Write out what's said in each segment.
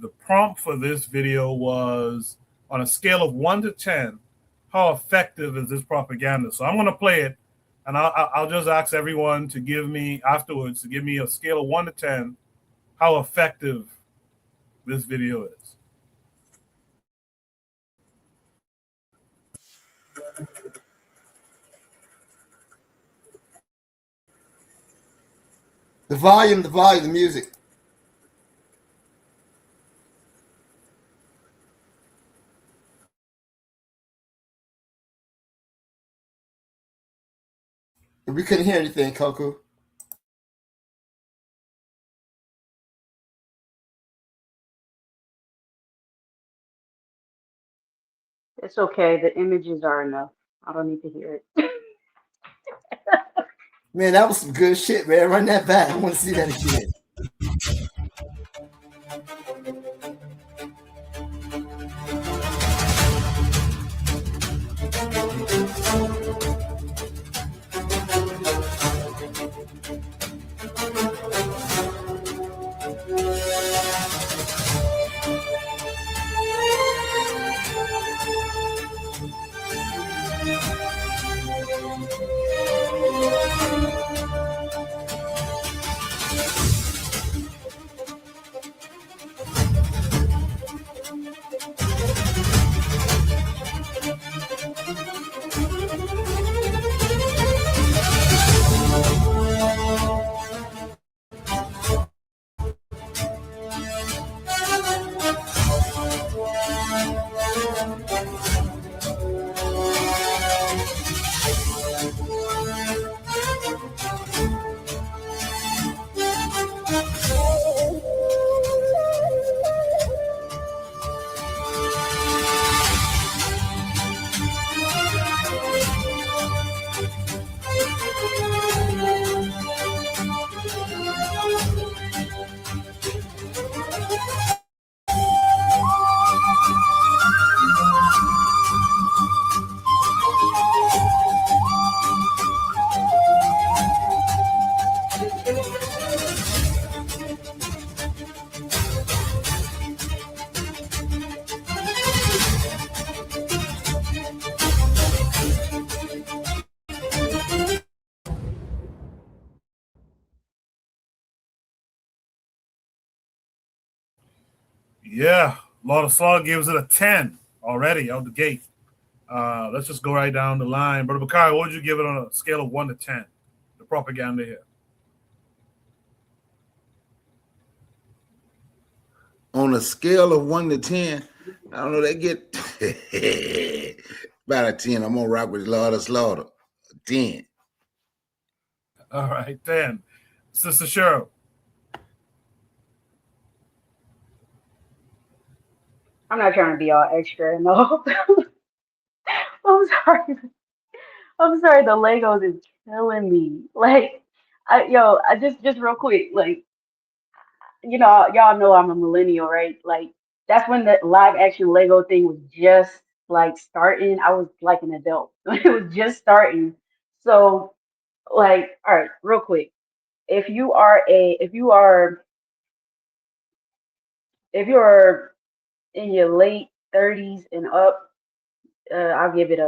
the prompt for this video was on a scale of 1 to 10, how effective is this propaganda? So I'm going to play it, and I'll just ask everyone to give me afterwards to give me a scale of 1 to 10, how effective this video is. The volume, the music. We couldn't hear anything, Coco. It's okay. The images are enough. I don't need to hear it. Man, that was some good shit, man. Run that back. I want to see that again. Yeah, Lord of Slaughter gives it a 10 already out the gate. Let's just go right down the line. Brother Bakari, what would you give it on a scale of 1 to 10? The propaganda here. On a scale of 1 to 10, I don't know, they get about a 10. I'm gonna rock with Lord of Slaughter. 10. All right, 10. Sister Cheryl. I'm not trying to be all extra. No. I'm sorry. I'm sorry. The Legos is killing me. Like, I just real quick. Like, y'all know I'm a millennial, right? Like, that's when the live action Lego thing was just like starting. I was like an adult. It was just starting. So, like, all right, real quick. If you are a, if you're in your late 30s and up, I'll give it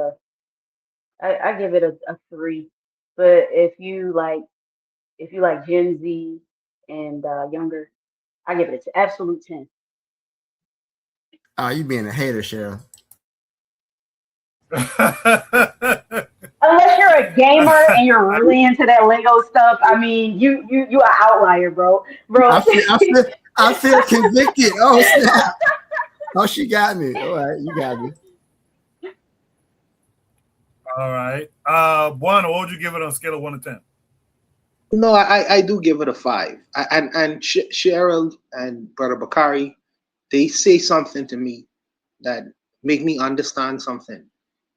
I give it a 3. But if you like Gen Z and younger, I give it an absolute 10. Oh, you being a hater, Cheryl. Unless you're a gamer and you're really into that Lego stuff, I mean, you an outlier, bro. I feel convicted. Oh snap! Oh, she got me. All right, you got me. All right. Buana, what would you give it on a scale of 1 to 10? No, I do give it a 5. And Cheryl and Brother Bakari, they say something to me that make me understand something.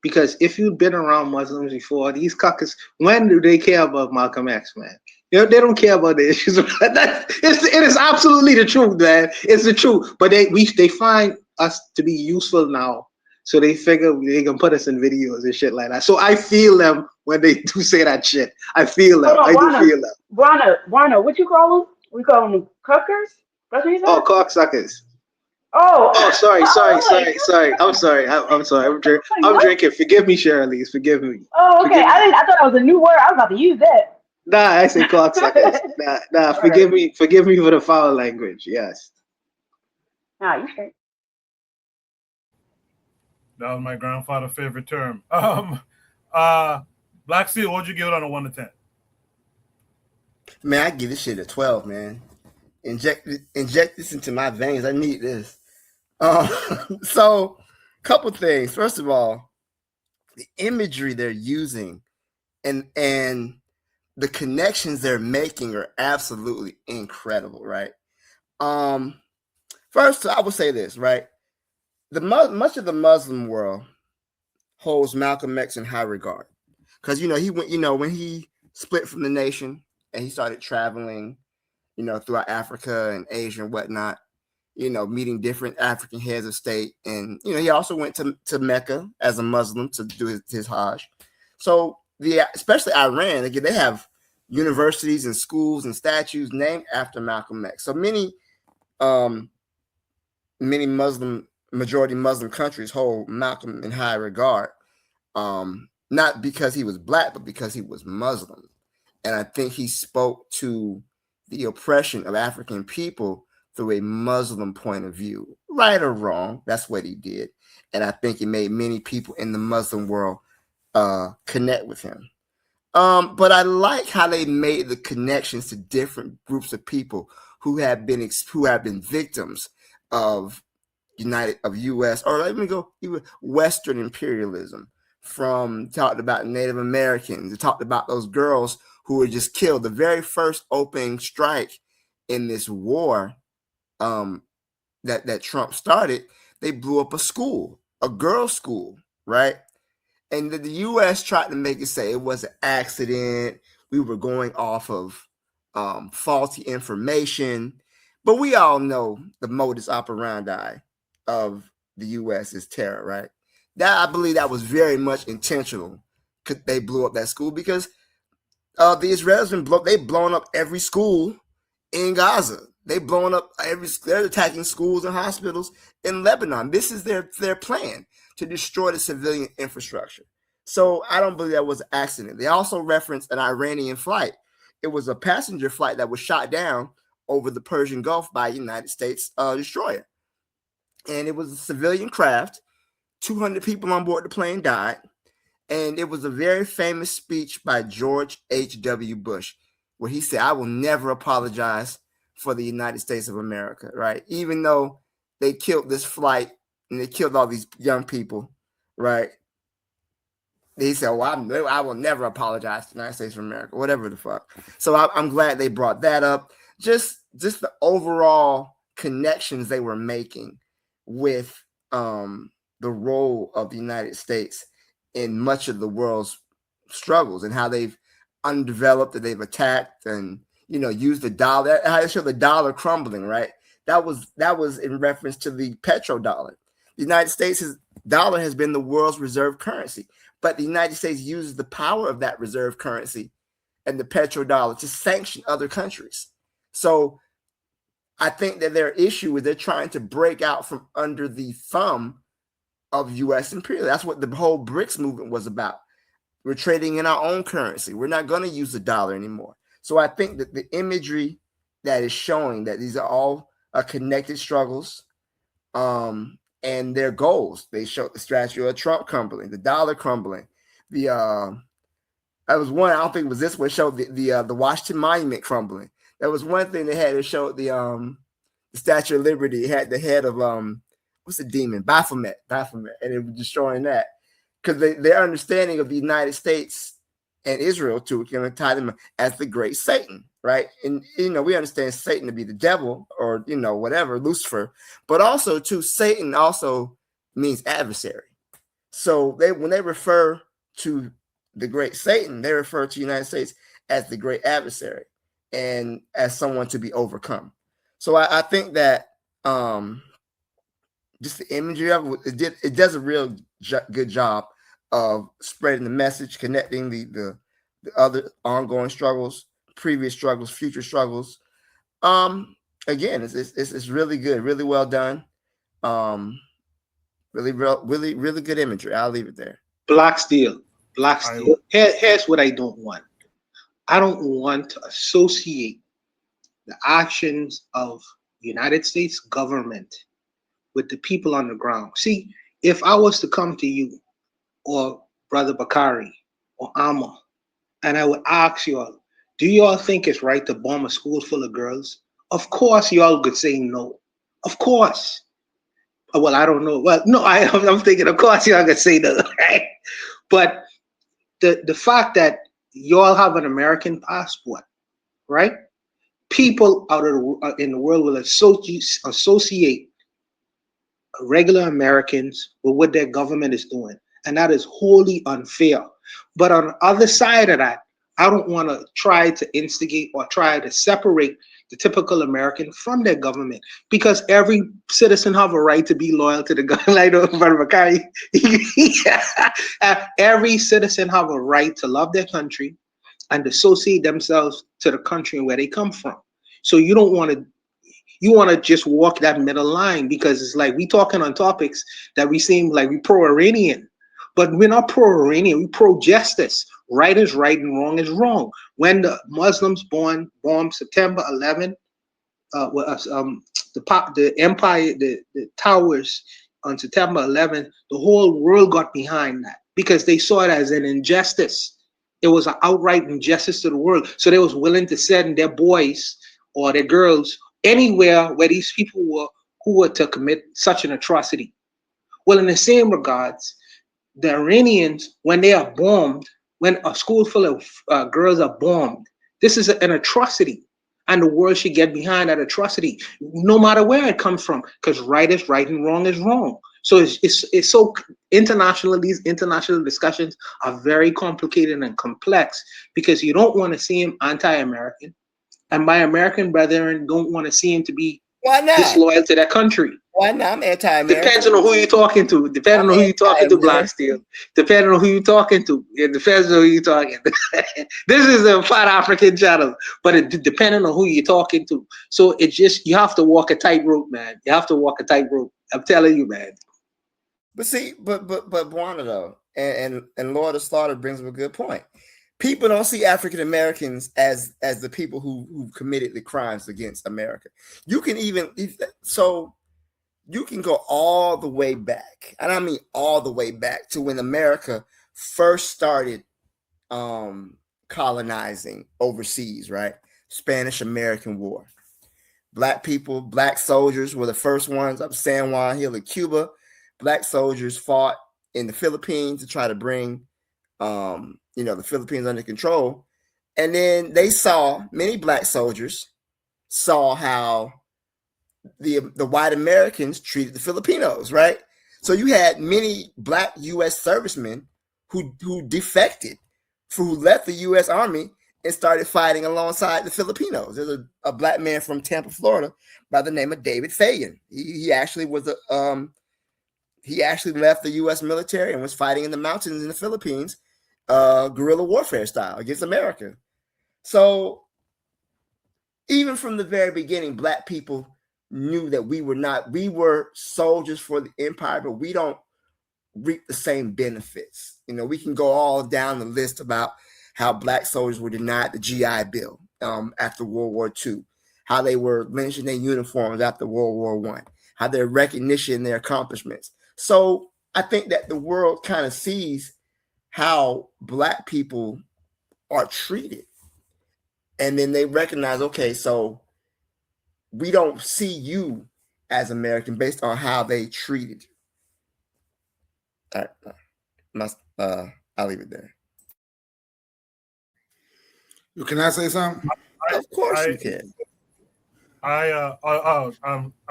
Because if you've been around Muslims before, these cuckers, when do they care about Malcolm X, man? You know, they don't care about the issues. It is absolutely the truth, man. It's the truth. But they find us to be useful now. So they figure they can put us in videos and shit like that. So I feel them when they do say that shit. I feel them. I do feel them. Wano, what you call them? We call them cuckers? That's what you said? Oh, cocksuckers. Oh, sorry. I'm sorry. I'm What? drinking. Forgive me, Shirley. Forgive me. Oh, okay. Forgive me. I thought that was a new word. I was about to use that. Nah, I say cocksuckers. Nah. All right. Forgive me. Forgive me for the foul language. Yes. Nah, you straight. That was my grandfather's favorite term. Black Steel, what'd you give it on a 1 to 10? Man, I give this shit a 12, man. Inject this into my veins. I need this. Um, so, couple things. First of all, the imagery they're using and the connections they're making are absolutely incredible, right? First, I would say this, right? Much of the Muslim world holds Malcolm X in high regard because he went, when he split from the nation and he started traveling, throughout Africa and Asia and whatnot, meeting different African heads of state, and he also went to Mecca as a Muslim to do his Hajj. So especially Iran, again, they have universities and schools and statues named after Malcolm X. So many majority Muslim countries hold Malcolm in high regard, not because he was black, but because he was Muslim. And I think he spoke to the oppression of African people through a Muslim point of view, right or wrong. That's what he did. And I think it made many people in the Muslim world connect with him. But I like how they made the connections to different groups of people who have been victims of U.S. or let me go even Western imperialism. Talked about Native Americans, talked about those girls who were just killed. The very first opening strike in this war that Trump started, they blew up a school, a girls' school, right? And the U.S. tried to make it say it was an accident. We were going off of faulty information. But we all know the modus operandi of the U.S. is terror, right? I believe that was very much intentional. They blew up that school because the Israelis they've blown up every school in Gaza. They've blown up they're attacking schools and hospitals in Lebanon. This is their plan to destroy the civilian infrastructure. So I don't believe that was an accident. They also referenced an Iranian flight. It was a passenger flight that was shot down over the Persian Gulf by a United States destroyer. And it was a civilian craft. 200 people on board the plane died. And it was a very famous speech by George H.W. Bush, where he said, "I will never apologize for the United States of America," right? Even though they killed this flight and they killed all these young people, right? He said, "Well, I will never apologize to the United States of America," whatever the fuck. So I'm glad they brought that up. Just the overall connections they were making with the role of the United States in much of the world's struggles and how they've undeveloped, that they've attacked and used the dollar. How they show the dollar crumbling, right? That was in reference to the petrodollar. The United States' dollar has been the world's reserve currency, but the United States uses the power of that reserve currency and the petrodollar to sanction other countries. So I think that their issue is they're trying to break out from under the thumb of U.S. imperialism. That's what the whole BRICS movement was about. We're trading in our own currency. We're not going to use the dollar anymore. So I think that the imagery that is showing that these are all connected struggles and their goals. They show the statue of Trump crumbling, the dollar crumbling. That was one, I don't think it was this one, showed the Washington Monument crumbling. That was one thing they had. It showed the Statue of Liberty. It had the head of what's the demon? Baphomet, and it was destroying that because their understanding of the United States and Israel too going to tie them as the great Satan, right? And we understand Satan to be the devil or whatever, Lucifer, but also too Satan also means adversary. So when they refer to the great Satan, they refer to the United States as the great adversary and as someone to be overcome. So I think that just the imagery of it does a real good job of spreading the message, connecting the other ongoing struggles, previous struggles, future struggles. Again, it's really good, really well done. Really good imagery. I'll leave it there. Black Steel. Here's what I don't want. I don't want to associate the actions of the United States government with the people on the ground. See, if I was to come to you or Brother Bakari or Amma, and I would ask you all, do you all think it's right to bomb a school full of girls? Of course, you all could say no. Of course. Well, I don't know. Well, no, I'm thinking, of course, you all could say no, right? But the fact that you all have an American passport, right? People out of in the world will associate regular Americans with what their government is doing, and that is wholly unfair. But on the other side of that, I don't want to try to instigate or try to separate the typical American from their government, because every citizen have a right to be loyal to the government. Every citizen have a right to love their country and associate themselves to the country where they come from. So you don't want to, you want to just walk that middle line, because it's like we talking on topics that we seem like we pro-Iranian, but we're not pro-Iranian, we pro-justice. Right is right and wrong is wrong. When the Muslims bombed September 11, the empire, the towers on September 11, the whole world got behind that because they saw it as an injustice. It was an outright injustice to the world. So they was willing to send their boys or their girls anywhere where these people were who were to commit such an atrocity. Well, in the same regards, the Iranians, when they are bombed, when a school full of girls are bombed, this is an atrocity, and the world should get behind that atrocity, no matter where it comes from, because right is right and wrong is wrong. So it's so international. These international discussions are very complicated and complex, because you don't want to see him anti-American, and my American brethren don't want to see him to be disloyal to their country. Why not? I'm anti-American. Depends on who you're talking to. Depending on who you're talking to, Black Steel. Depending on who you're talking to. It depends on who you're talking to. This is a Fat African channel, but it depending on who you're talking to. So it just, you have to walk a tightrope, man. You have to walk a tightrope. I'm telling you, man. But see, but Bwana though, and Lord of Slaughter brings up a good point. People don't see African Americans as the people who committed the crimes against America. You can you can go all the way back, and I mean all the way back to when America first started colonizing overseas, right? Spanish-American War. Black people, black soldiers were the first ones up San Juan Hill in Cuba. Black soldiers fought in the Philippines to try to bring the Philippines under control. And then many black soldiers saw how the white Americans treated the Filipinos, right? So you had many black U.S. servicemen who defected, who left the U.S. Army and started fighting alongside the Filipinos. There's a black man from Tampa, Florida, by the name of David Fagan. He actually was he actually left the U.S. military and was fighting in the mountains in the Philippines, guerrilla warfare style against America. So even from the very beginning, black people knew that we were soldiers for the empire, but we don't reap the same benefits. We can go all down the list about how black soldiers were denied the GI Bill after World War II, how they were lynched in their uniforms after World War I, how their recognition, their accomplishments. So I think that the world kind of sees how black people are treated. And then they recognize, okay, so we don't see you as American based on how they treated you. All right. I'll leave it there. Can I say something? Of course you can. I'm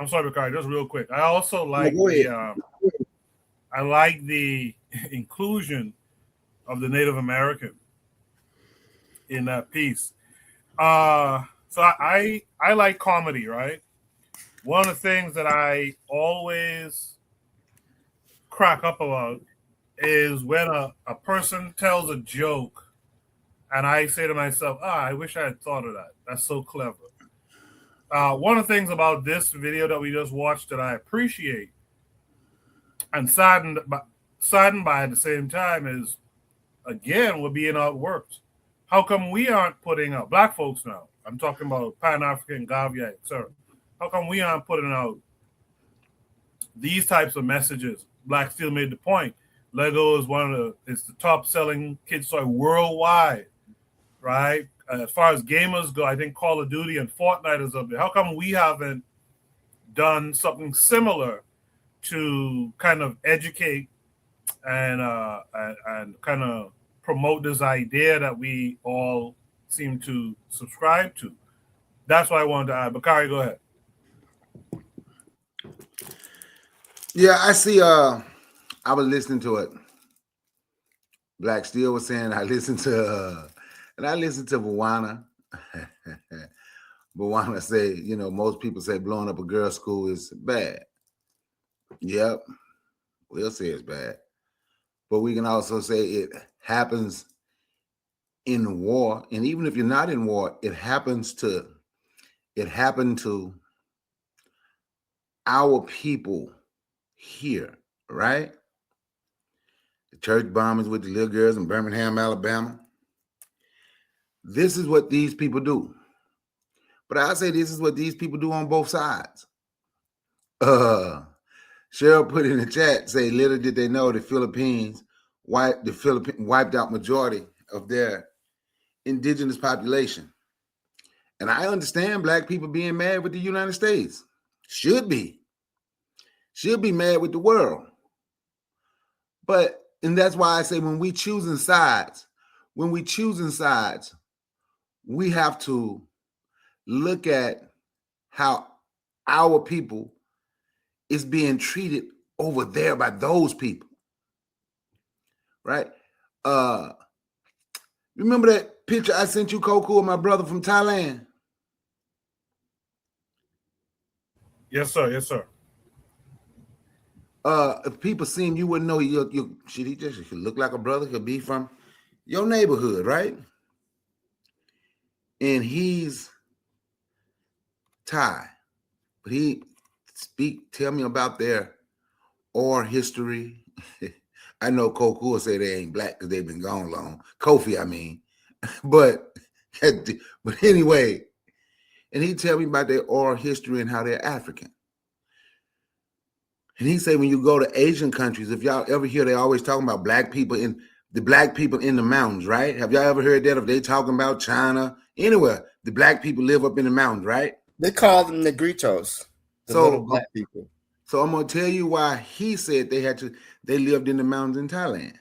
sorry, Bakari, just real quick. I also like the inclusion of the Native American in that piece. So I like comedy, right? One of the things that I always crack up about is when a person tells a joke and I say to myself, I wish I had thought of that. That's so clever. One of the things about this video that we just watched that I appreciate and saddened by at the same time is, again, we're being outworked. How come we aren't putting out, black folks now, I'm talking about Pan-African, Gavia, etc. How come we aren't putting out these types of messages? Black Steel made the point. Lego is it's the top selling kid toy worldwide, right? As far as gamers go, I think Call of Duty and Fortnite is up there. How come we haven't done something similar to kind of educate and kind of promote this idea that we all seem to subscribe to? That's what I wanted to add. Bakari, go ahead. Yeah, I see. I was listening to it. Black Steel was saying I listened to Bawana. Bawana say, most people say blowing up a girl's school is bad. Yep, we'll say it's bad. But we can also say it happens in war. And even if you're not in war, it happened to our people here, right? The church bombings with the little girls in Birmingham, Alabama. This is what these people do. But I say this is what these people do on both sides. Cheryl put in the chat, say, little did they know the Philippines wiped out majority of their indigenous population. And I understand black people being mad with the United States. Should be mad with the world. And that's why I say when we choosing sides, we have to look at how our people is being treated over there by those people. Right? Remember that picture I sent you, Koku, of my brother from Thailand? Yes, sir. Yes, sir. If people see him, you wouldn't know he could look like a brother, could be from your neighborhood, right? And he's Thai, but he tell me about their oral history. I know Koku will say they ain't black because they've been gone long. Kofi, I mean. But anyway, and he tell me about their oral history and how they're African. And he say when you go to Asian countries, if y'all ever hear, they always talking about black people in the mountains, right? Have y'all ever heard that? If they talking about China, anywhere, the black people live up in the mountains, right? They call them Negritos, the little black people. So I'm gonna tell you why he said they lived in the mountains in Thailand.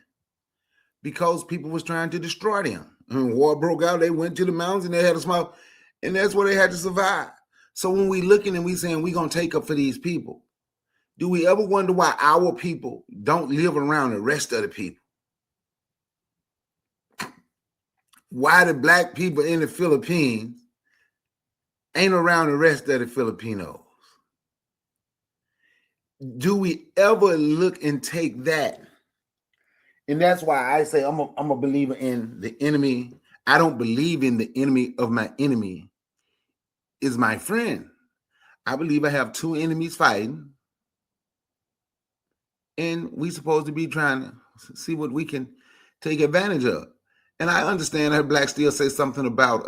Because people was trying to destroy them. When war broke out, they went to the mountains and they had a small, and that's where they had to survive. So when we looking and we saying we gonna take up for these people, do we ever wonder why our people don't live around the rest of the people? Why the black people in the Philippines ain't around the rest of the Filipinos? Do we ever look and take that? And that's why I say I'm a believer in the enemy. I don't believe in the enemy of my enemy is my friend. I believe I have two enemies fighting. And we supposed to be trying to see what we can take advantage of. And I understand that Black Steel say something about,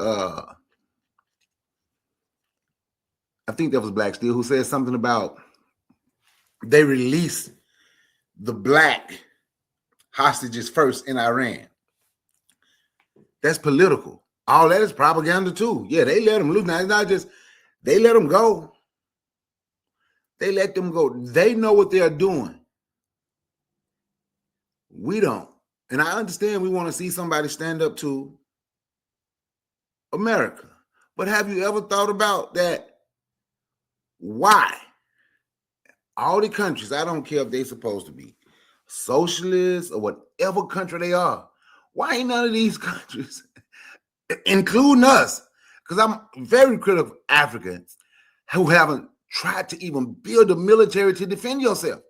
I think that was Black Steel who said something about they released the black hostages first in Iran. That's political. All that is propaganda too. Yeah, they let them loose. Now it's not just, they let them go. They let them go. They know what they're doing. We don't. And I understand we want to see somebody stand up to America. But have you ever thought about that? Why? All the countries, I don't care if they're supposed to be socialists or whatever country they are. Why ain't none of these countries, including us, because I'm very critical of Africans who haven't tried to even build a military to defend yourself.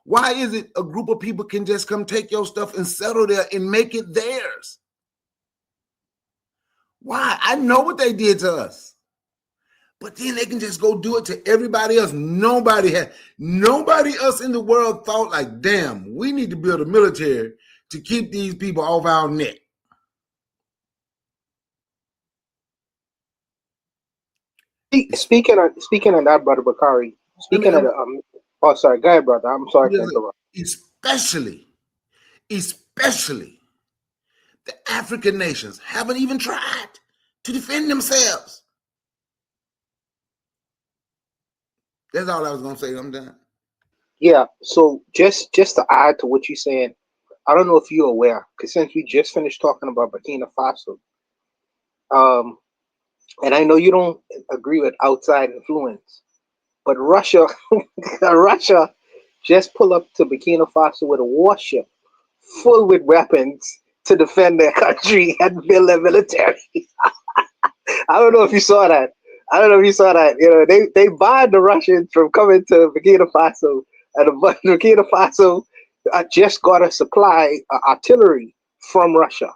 Why is it a group of people can just come take your stuff and settle there and make it theirs? Why? I know what they did to us. But then they can just go do it to everybody else. Nobody else in the world thought like, damn, we need to build a military to keep these people off our neck. Speaking of that, brother Bakari. Speaking of the oh, sorry, go ahead, brother. I'm sorry to interrupt. Especially the African nations haven't even tried to defend themselves. That's all I was gonna say. I'm done. Yeah. So just to add to what you're saying, I don't know if you're aware, because since we just finished talking about Burkina Faso, and I know you don't agree with outside influence, but Russia, Russia just pulled up to Burkina Faso with a warship full with weapons to defend their country and build their military. I don't know if you saw that. You know, they barred the Russians from coming to Burkina Faso, and Burkina Faso just got a supply artillery from Russia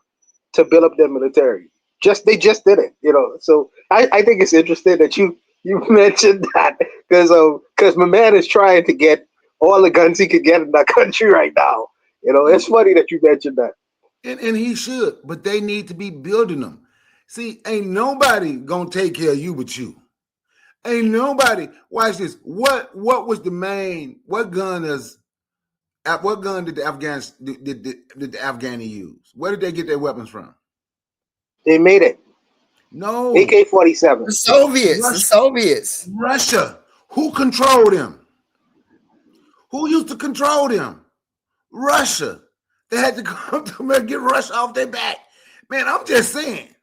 to build up their military. They just did it, you know. So I think it's interesting that you mentioned that, because my man is trying to get all the guns he could get in that country right now. You know, it's funny that you mentioned that. And he should, but they need to be building them. See, ain't nobody gonna take care of you but you. Ain't nobody. Watch this. What was the main? What gun did the Afghans did the Afghani use? Where did they get their weapons from? They made it. No. AK-47. The Soviets. Russia. Who controlled them? Who used to control them? Russia. They had to come to them and get Russia off their back. Man, I'm just saying.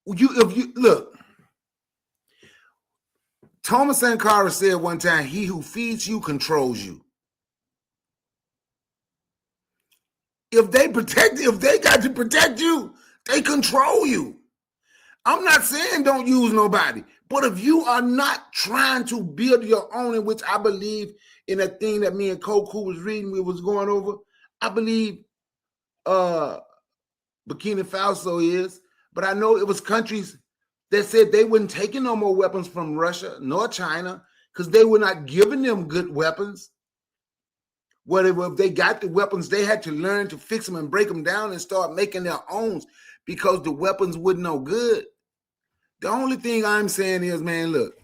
If you look, Thomas Sankara said one time, he who feeds you controls you. If they got to protect you, they control you. I'm not saying don't use nobody, but if you are not trying to build your own, in which I believe in a thing that me and Koku was reading, we was going over, I believe Burkina Faso is, but I know it was countries that said they weren't taking no more weapons from Russia nor China because they were not giving them good weapons. Whatever, if they got the weapons, they had to learn to fix them and break them down and start making their own because the weapons wasn't no good. The only thing I'm saying is, man, look,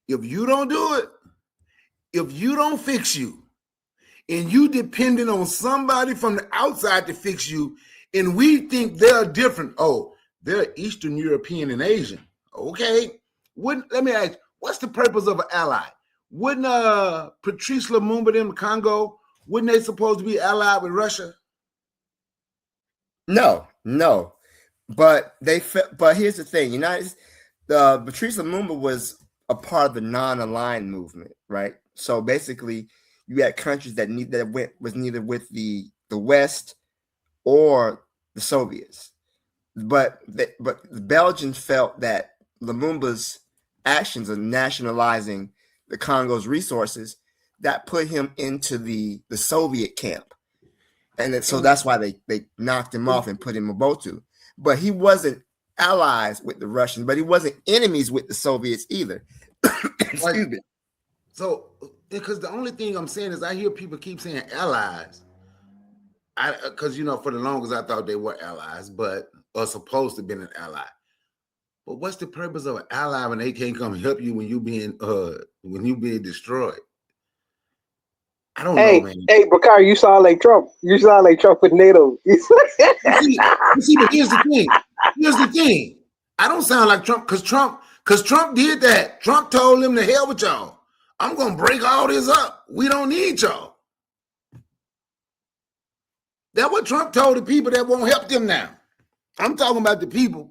if you don't do it, if you don't fix you, and you depending on somebody from the outside to fix you, and we think they're different. Oh, they're Eastern European and Asian. Okay. Let me ask, what's the purpose of an ally? Wouldn't Patrice Lumumba in Congo, wouldn't they supposed to be allied with Russia? No. But here's the thing: Patrice Lumumba was a part of the non-aligned movement, right? So basically, you had countries that was neither with the West or the Soviets, but the Belgians felt that Lumumba's actions of nationalizing the Congo's resources that put him into the Soviet camp, and so that's why they knocked him off and put him in Mobutu. But he wasn't allies with the Russians, but he wasn't enemies with the Soviets either. Excuse me. So, because the only thing I'm saying is I hear people keep saying allies. Because, for the longest I thought they were allies, but are supposed to be an ally. But what's the purpose of an ally when they can't come help you when you being destroyed? I don't know, man. Hey, Bakari, you sound like Trump. You sound like Trump with NATO. see, but here's the thing. I don't sound like Trump because Trump did that. Trump told him to hell with y'all. I'm gonna break all this up. We don't need y'all. That's what Trump told the people that won't help them now. I'm talking about the people.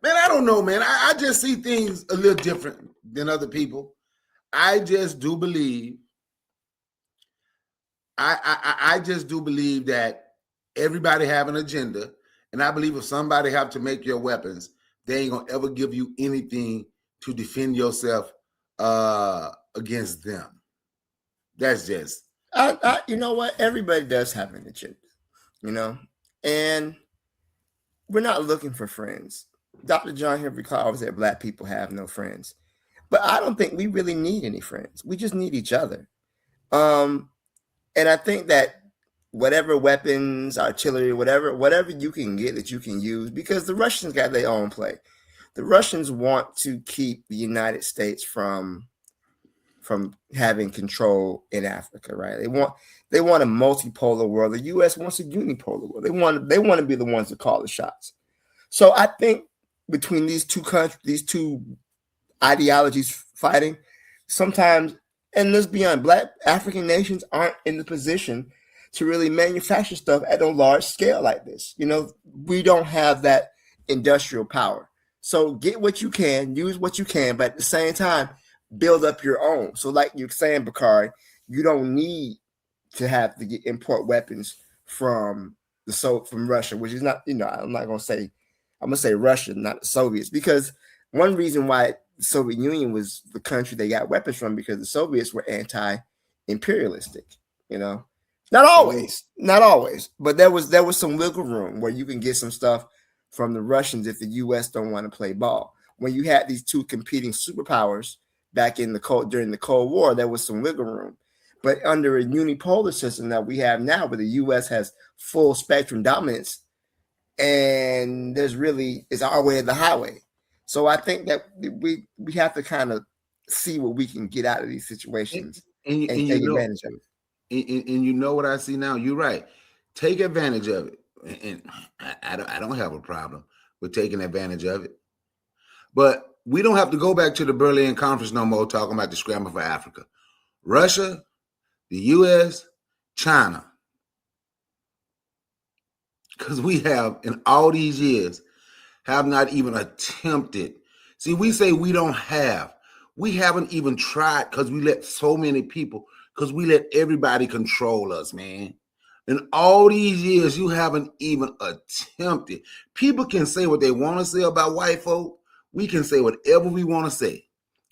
Man, I don't know, man. I just see things a little different than other people. I just do believe I just do believe that everybody have an agenda, and I believe if somebody have to make your weapons, they ain't gonna ever give you anything to defend yourself against them. That's just. You know what? Everybody does have an agenda, and we're not looking for friends. Dr. John Henry Clark said black people have no friends. But I don't think we really need any friends. We just need each other. And I think that whatever weapons, artillery, whatever you can get that you can use, because the Russians got their own play. The Russians want to keep the United States from having control in Africa, right? They want a multipolar world. The U.S. wants a unipolar world. They want to be the ones to call the shots. So I think between these two countries, these two ideologies fighting, sometimes, and let's be honest, black African nations aren't in the position to really manufacture stuff at a large scale like this. You know, we don't have that industrial power. So get what you can, use what you can, but at the same time, build up your own. So like you're saying, Bakari, you don't need to have to import weapons from Russia, which is not, I'm going to say Russia, not the Soviets, because one reason why the Soviet Union was the country they got weapons from, because the Soviets were anti-imperialistic, not always, but there was some wiggle room where you can get some stuff from the Russians if the U.S. don't want to play ball. When you had these two competing superpowers back during the Cold War, there was some wiggle room. But under a unipolar system that we have now, where the U.S. has full spectrum dominance, and it's our way of the highway. So I think that we have to kind of see what we can get out of these situations and take advantage of it. And you know what I see now? You're right. Take advantage of it. And I don't have a problem with taking advantage of it. But we don't have to go back to the Berlin Conference no more talking about the scramble for Africa. Russia, the U.S., China. Because we have, in all these years, have not even attempted. See, we say we don't have. We haven't even tried because we let so many people, because we let everybody control us, man. In all these years, you haven't even attempted. People can say what they want to say about white folk. We can say whatever we want to say.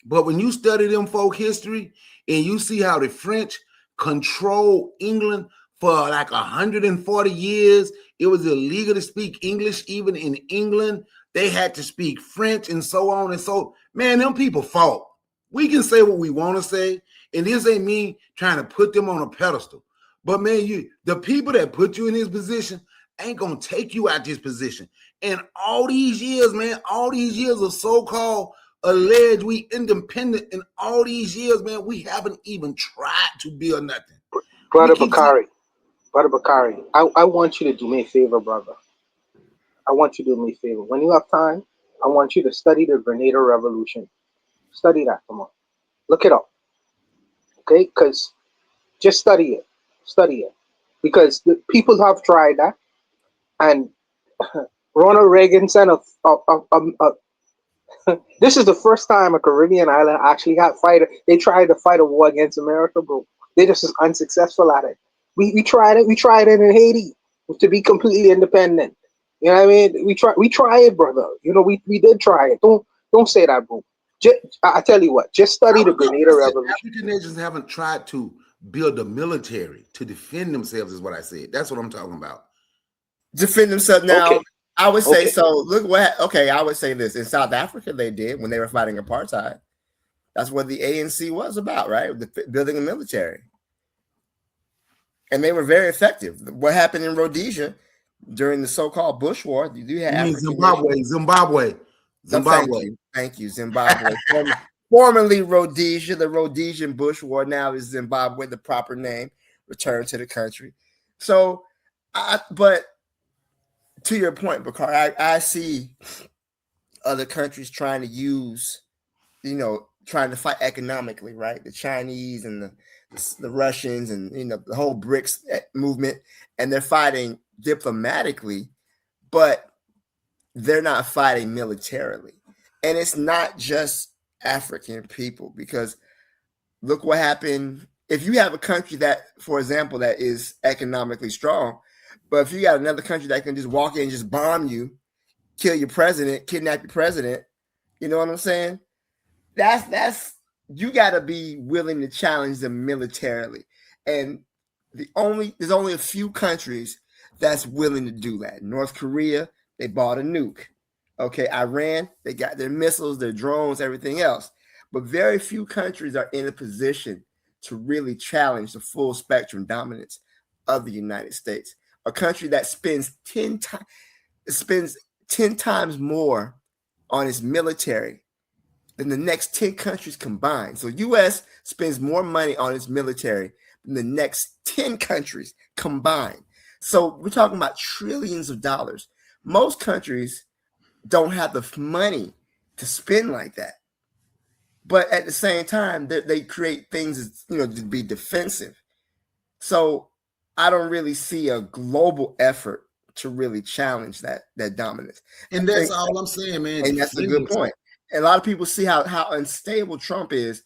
But when you study them folk history and you see how the French controlled England for like 140 years, it was illegal to speak English. Even in England, they had to speak French and so on and so. Man, them people fought. We can say what we want to say, and this ain't me trying to put them on a pedestal. But man, the people that put you in this position ain't gonna take you out this position. And all these years, man, all these years of so-called alleged we independent, in all these years, man, we haven't even tried to build nothing. Brother Bakari, I want you to do me a favor, brother. I want you to do me a favor. When you have time, I want you to study the Grenada Revolution. Study that, come on. Look it up. Okay? Because just study it. Because the people have tried that. And Ronald Reagan sent this is the first time a Caribbean island actually got fighter. They tried to fight a war against America, bro. They just was unsuccessful at it. We tried it. We tried it in Haiti to be completely independent. You know what I mean? We try it, brother. We did try it. Don't say that, bro. I tell you what, just study the Grenada Revolution. African nations haven't tried to build a military to defend themselves, is what I said. That's what I'm talking about. Defend themselves now. Okay. I would say so. Look I would say this. In South Africa, they did when they were fighting apartheid. That's what the ANC was about, right? Building a military. And they were very effective. What happened in Rhodesia during the so-called Bush War? You had Zimbabwe. Thank you. Zimbabwe. Formerly Rhodesia, the Rhodesian Bush War. Now is Zimbabwe, the proper name. Return to the country. So, but to your point, Bakari, I see other countries trying to use, trying to fight economically, right? The Chinese and the Russians and the whole BRICS movement, and they're fighting diplomatically, but they're not fighting militarily. And it's not just African people, because look what happened. If you have a country that, for example, that is economically strong, but if you got another country that can just walk in and just bomb you, kill your president, kidnap your president, you know what I'm saying? That's you got to be willing to challenge them militarily. And there's only a few countries that's willing to do that. North Korea, they bought a nuke. Okay, Iran, they got their missiles, their drones, everything else. But very few countries are in a position to really challenge the full spectrum dominance of the United States. A country that spends 10 times more on its military than the next 10 countries combined. So US spends more money on its military than the next 10 countries combined. So we're talking about trillions of dollars. Most countries don't have the money to spend like that. But at the same time, they create things, to be defensive. So I don't really see a global effort to really challenge that dominance. And that's all I'm saying, man. And that's a good point. And a lot of people see how unstable Trump is,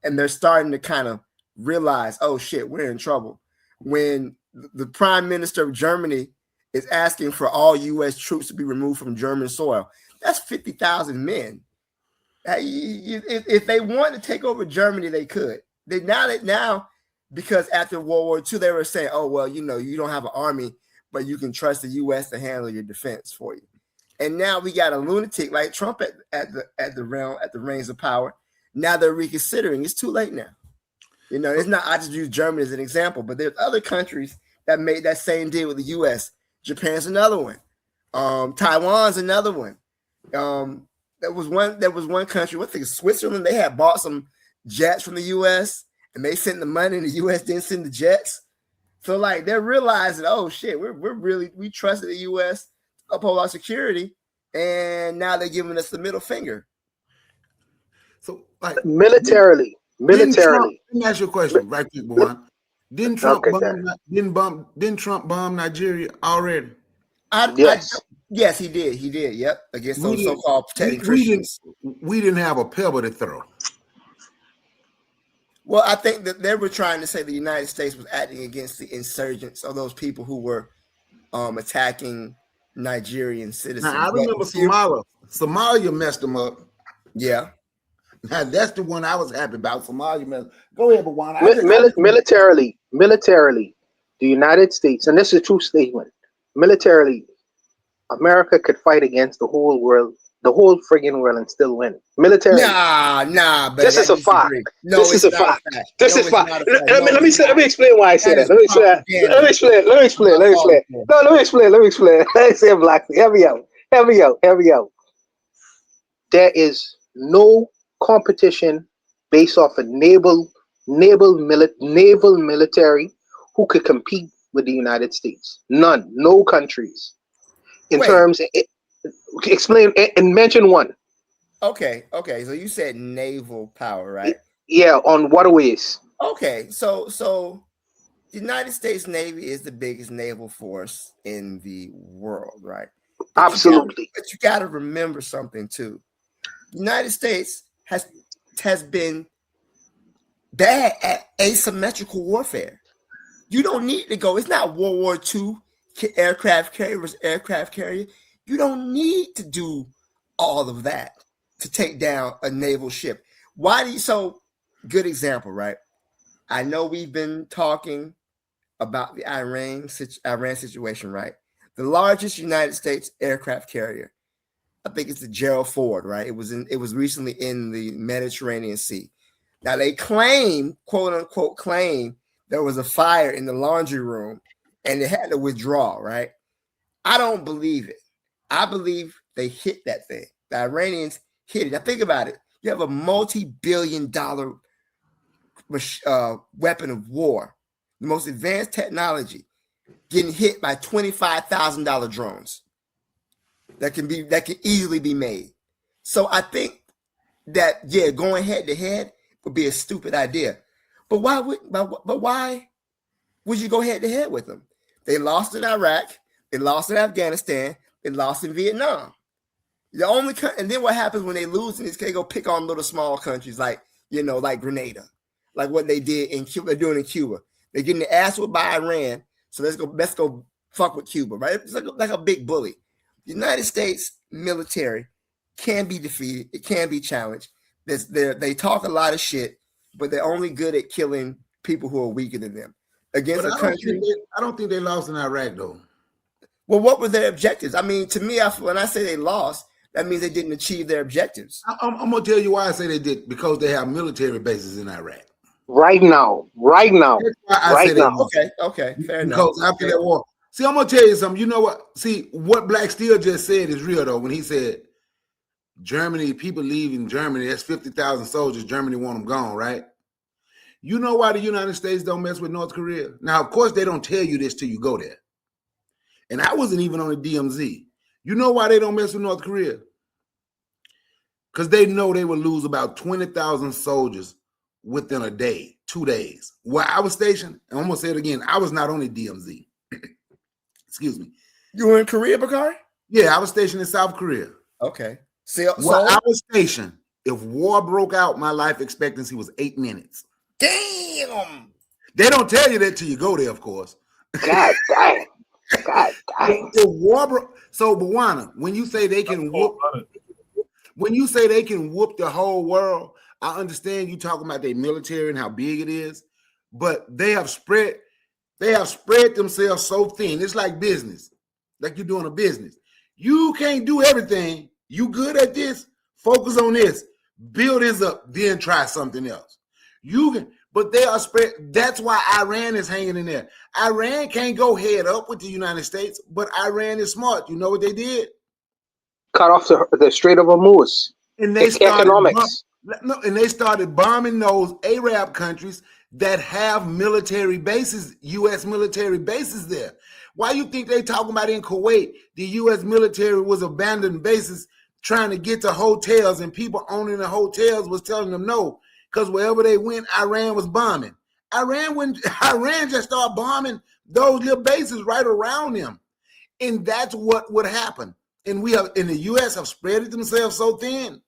and they're starting to kind of realize, oh shit, we're in trouble. When the prime minister of Germany is asking for all U.S. troops to be removed from German soil, that's 50,000 men. If they want to take over Germany, they could. Now, because after World War II, they were saying, oh, well, you don't have an army, but you can trust the U.S. to handle your defense for you. And now we got a lunatic like Trump at the reins of power. Now they're reconsidering. It's too late now. It's not. I just use Germany as an example, but there's other countries that made that same deal with the U.S. Japan's another one. Taiwan's another one. There was one country. I think Switzerland. They had bought some jets from the U.S. and they sent the money, and the U.S. didn't send the jets. So like they're realizing, oh shit, we trusted the U.S. to uphold our security, and now they're giving us the middle finger. So like militarily. Let me ask you a question, right quick, Bwan. Didn't Trump bomb Nigeria already? Yes, he did. He did. Yep, against those so-called protected Christians. We didn't have a pebble to throw. Well, I think that they were trying to say the United States was acting against the insurgents or those people who were attacking Nigerian citizens. Now, I remember Somalia. Somalia messed them up. Yeah. Now, that's the one I was happy about. Somalia. Go ahead, Bwan. Militarily, the United States, and this is a true statement, militarily, America could fight against the whole world, the whole friggin' world, and still win. Militarily. Nah. This is a fact. No, this is a fact. This is fact. Let me explain why I say that. Let me explain. No, let me explain. Let me say it blackly. Hear me out. There is no competition based off a naval military who could compete with the United States. None. No countries. Explain and mention one. Okay. So you said naval power, right? Yeah, on waterways. Okay, so the United States Navy is the biggest naval force in the world, right? Absolutely. But you got to remember something too. The United States has been bad at asymmetrical warfare. You don't need to go. It's not World War II aircraft carrier. You don't need to do all of that to take down a naval ship. So good example, right? I know we've been talking about the Iran situation, right? The largest United States aircraft carrier, I think it's the Gerald Ford, right? It was recently in the Mediterranean Sea. Now they claim, quote unquote, there was a fire in the laundry room and they had to withdraw, right? I don't believe it. I believe they hit that thing. The Iranians hit it. Now think about it. You have a multi-billion-dollar weapon of war, the most advanced technology, getting hit by $25,000 drones that can easily be made. So I think that going head to head would be a stupid idea. But why would you go head to head with them? They lost in Iraq, they lost in Afghanistan, they lost in Vietnam. And then what happens when they lose? And they go pick on little small countries like Grenada, like what they did in Cuba. They're doing in Cuba. They're getting the ass whipped by Iran. So let's go fuck with Cuba, right? It's like a big bully. The United States military can be defeated. It can be challenged. They talk a lot of shit, but they're only good at killing people who are weaker than them. Against a country. I don't think they lost in Iraq though. Well, what were their objectives? I mean, to me, when I say they lost, That means they didn't achieve their objectives. I'm gonna tell you why I say they did, because they have military bases in Iraq. Right now. That's why I Right say they now. did. Okay, fair enough. Because after that war, see, I'm gonna tell you something. You know what? See, what Black Steel just said is real though. When he said Germany, people leaving Germany, that's 50,000 soldiers. Germany want them gone, right? You know why the United States don't mess with North Korea? Now, of course, they don't tell you this till you go there. And I wasn't even on the DMZ. You know why they don't mess with North Korea? Because they know they would lose about 20,000 soldiers within a day, 2 days. Where I was stationed, and I'm going to say it again, I was not on the DMZ. Excuse me. You were in Korea, Bakari? Yeah, I was stationed in South Korea. Okay. Where I was stationed, if war broke out, my life expectancy was 8 minutes. Damn. They don't tell you that till you go there, of course. God damn. God damn. If war broke, so Bwana, when you say they can whoop, when you say they can whoop the whole world, I understand you talking about their military and how big it is, but they have spread themselves so thin. It's like business, like you're doing a business. You can't do everything. You good at this? Focus on this. Build this up, then try something else. You can, but they are spread. That's why Iran is hanging in there. Iran can't go head up with the United States, but Iran is smart. You know what they did? Cut off the Strait of Hormuz. And they It's started economics. and they started bombing those Arab countries that have military bases, U.S. military bases there. Why you think they talking about in Kuwait, the U.S. military was abandoning bases trying to get to hotels, and people owning the hotels was telling them no, because wherever they went, Iran was bombing. Iran just started bombing those little bases right around them. And that's what would happen. And we have in the U.S. have spread it themselves so thin.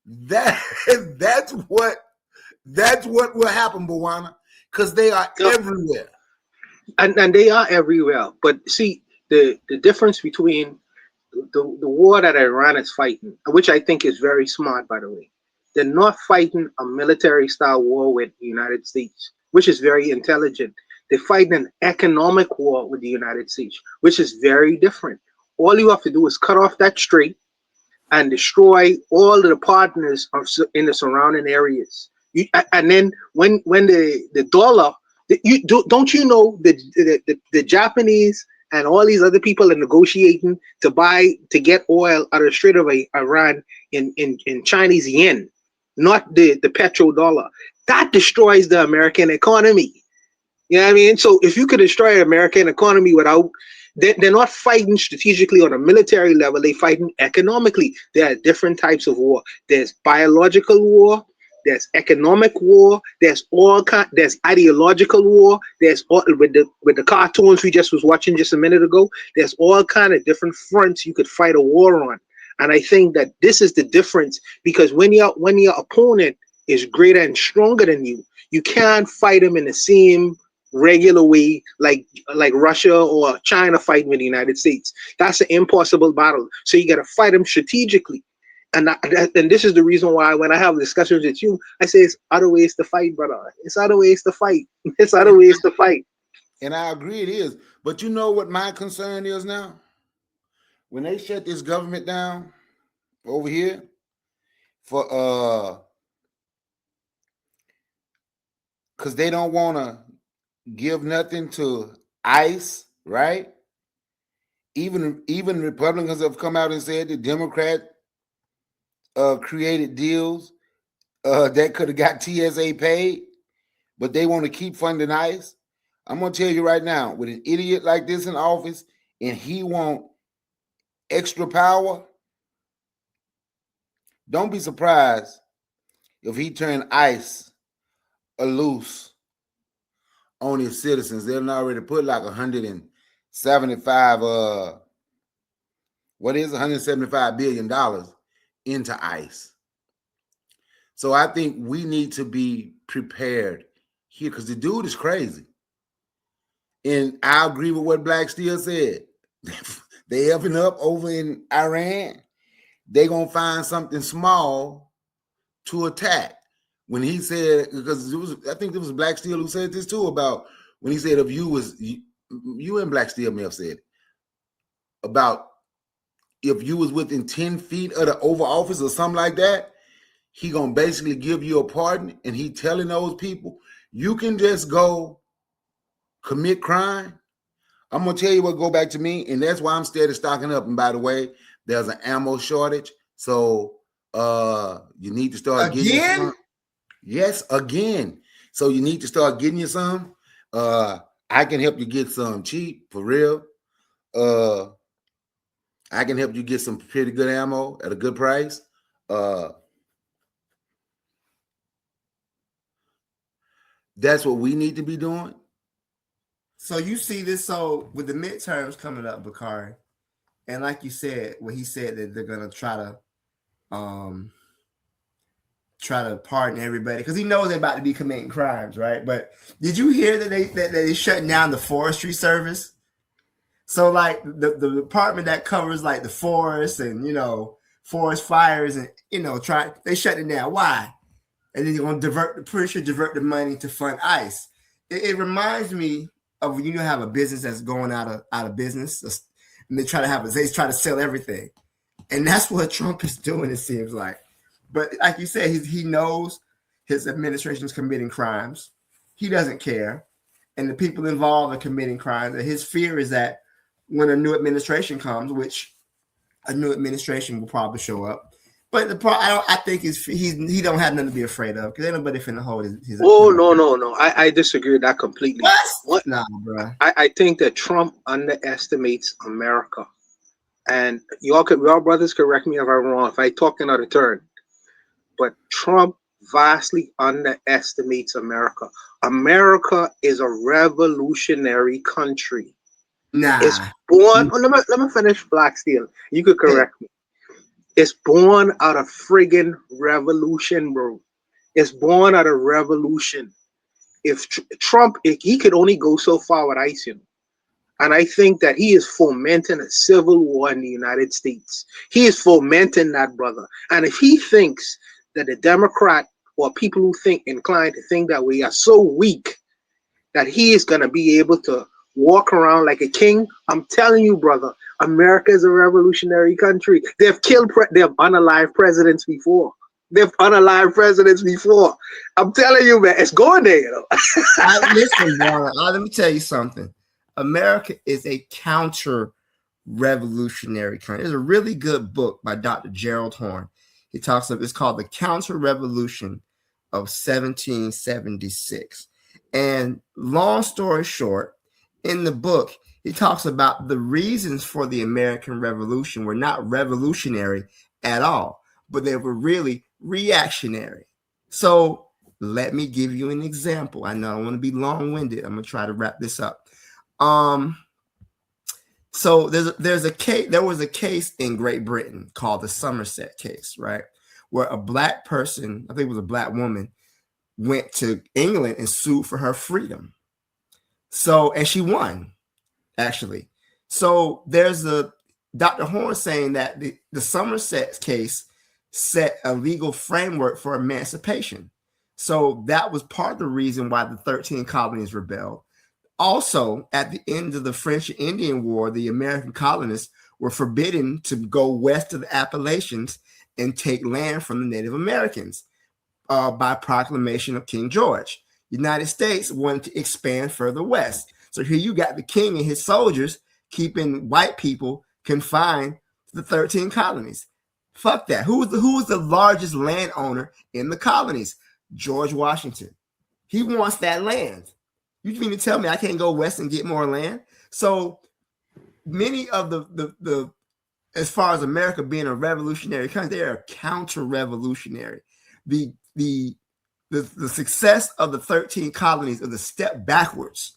That's what will happen, Bwana, because they are everywhere. And they are everywhere. But see, the difference between the war that Iran is fighting, which I think is very smart, by the way, they're not fighting a military style war with the United States, which is very intelligent. They're fighting an economic war with the United States, which is very different. All you have to do is cut off that strait and destroy all the partners in the surrounding areas. And then when the dollar, don't you know the Japanese and all these other people are negotiating to get oil out of the Strait of Iran in Chinese yen, not the petrodollar. That destroys the American economy. You know what I mean? So if you could destroy the American economy without, they're not fighting strategically on a military level, they're fighting economically. There are different types of war. There's biological war, there's economic war, there's ideological war, there's all with the cartoons we just was watching just a minute ago, there's all kind of different fronts you could fight a war on. And I think that this is the difference, because when your opponent is greater and stronger than you, you can't fight him in the same regular way like Russia or China fighting with the United States. That's an impossible battle. So you got to fight them strategically. And this is the reason why when I have discussions with you, I say it's other ways to fight, brother. It's other ways to fight. It's other ways to fight. And I agree it is. But you know what my concern is now? When they shut this government down over here for because they don't want to give nothing to ICE, right? Even Republicans have come out and said the Democrat created deals that could have got TSA paid, but they want to keep funding ICE. I'm going to tell you right now, with an idiot like this in office and he want extra power, don't be surprised if he turn ICE loose on his citizens. They'll already put like 175 $175 billion into ICE. So I think we need to be prepared here, because the dude is crazy. And I agree with what Black Steel said. They upping up over in Iran. They're gonna find something small to attack. When he said, because I think it was Black Steel who said this too, about when he said if you and Black Steel may have said about if you was within 10 feet of the Oval Office or something like that, he gonna basically give you a pardon, and he telling those people, you can just go commit crime. I'm gonna tell you what go back to me, and that's why I'm steady stocking up. And by the way, there's an ammo shortage, so you need to start getting some. Yes, again. So you need to start getting you some. I can help you get some cheap, for real. I can help you get some pretty good ammo at a good price. That's what we need to be doing. So you see this, so with the midterms coming up, Bakari, and like you said, when he said that they're gonna try to pardon everybody because he knows they're about to be committing crimes, right? But did you hear that they shutting down the Forestry Service? So like the department that covers like the forest and forest fires and they shut it down. Why? And then you're gonna divert the money to fund ICE. It reminds me of when you have a business that's going out of business, and they try to sell everything, and that's what Trump is doing. It seems like, but like you said, he knows his administration is committing crimes. He doesn't care, and the people involved are committing crimes. And his fear is that when a new administration comes, which a new administration will probably show up. But I think he don't have nothing to be afraid of because ain't nobody finna hold his. Oh no! I disagree with that completely. What? Nah, bro. I think that Trump underestimates America, and y'all brothers correct me if I'm wrong if I talk another turn, but Trump vastly underestimates America. America is a revolutionary country. Nah. It's born. Let me finish, Black Steel. You could correct me. It's born out of friggin' revolution, bro. It's born out of revolution. If Trump, he could only go so far with ICE, and I think that he is fomenting a civil war in the United States. He is fomenting that, brother. And if he thinks that the Democrat or people who think inclined to think that we are so weak that he is going to be able to walk around like a king, I'm telling you, brother, America is a revolutionary country. They've unalived presidents before. I'm telling you, man, it's going there, Listen, brother, let me tell you something. America is a counter-revolutionary country. There's a really good book by Dr. Gerald Horne. He talks about it's called The Counter-Revolution of 1776. And long story short, in the book, he talks about the reasons for the American Revolution were not revolutionary at all, but they were really reactionary. So let me give you an example. I know I don't want to be long-winded. I'm going to try to wrap this up. So there was a case in Great Britain called the Somerset case, right? Where a black person, I think it was a black woman, went to England and sued for her freedom. So, and she won, actually. So there's Dr. Horne saying that the Somerset case set a legal framework for emancipation. So that was part of the reason why the 13 colonies rebelled. Also, at the end of the French and Indian War, the American colonists were forbidden to go west of the Appalachians and take land from the Native Americans by proclamation of King George. United States wanted to expand further west. So here you got the king and his soldiers keeping white people confined to the 13 colonies. Fuck that. Who was the largest landowner in the colonies? George Washington. He wants that land. You mean to tell me I can't go west and get more land? So many of the as far as America being a revolutionary country, they are counter-revolutionary. The success of the 13 colonies is a step backwards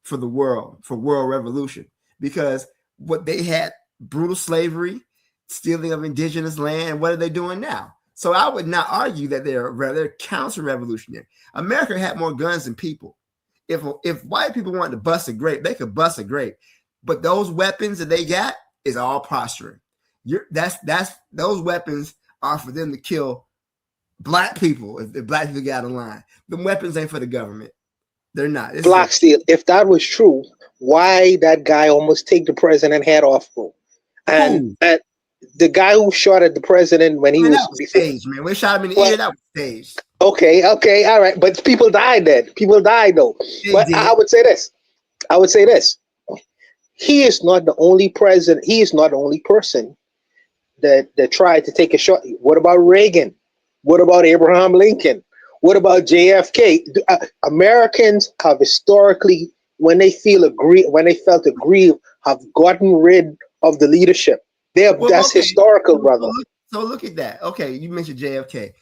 for the world, for world revolution, because what they had, brutal slavery, stealing of indigenous land, what are they doing now? So I would not argue that they're counter-revolutionary. America had more guns than people. If white people wanted to bust a grape, they could bust a grape. But those weapons that they got is all posturing. Those weapons are for them to kill black people. If black people get out of line, the weapons ain't for the government. They're not. Black Steel. If that was true, why that guy almost take the president head off, bro? And the guy who shot at the president when he Man, was that was before. staged, man. We shot him in the Well, ear. That was staged. Okay, all right. But people died then. People died though. They But did. I would say this. He is not the only president. He is not the only person that tried to take a shot. What about Reagan? What about Abraham Lincoln? What about JFK? Americans have historically, when they felt aggrieved, have gotten rid of the leadership. Well, That's okay. historical, brother. So look at that. Okay, you mentioned JFK.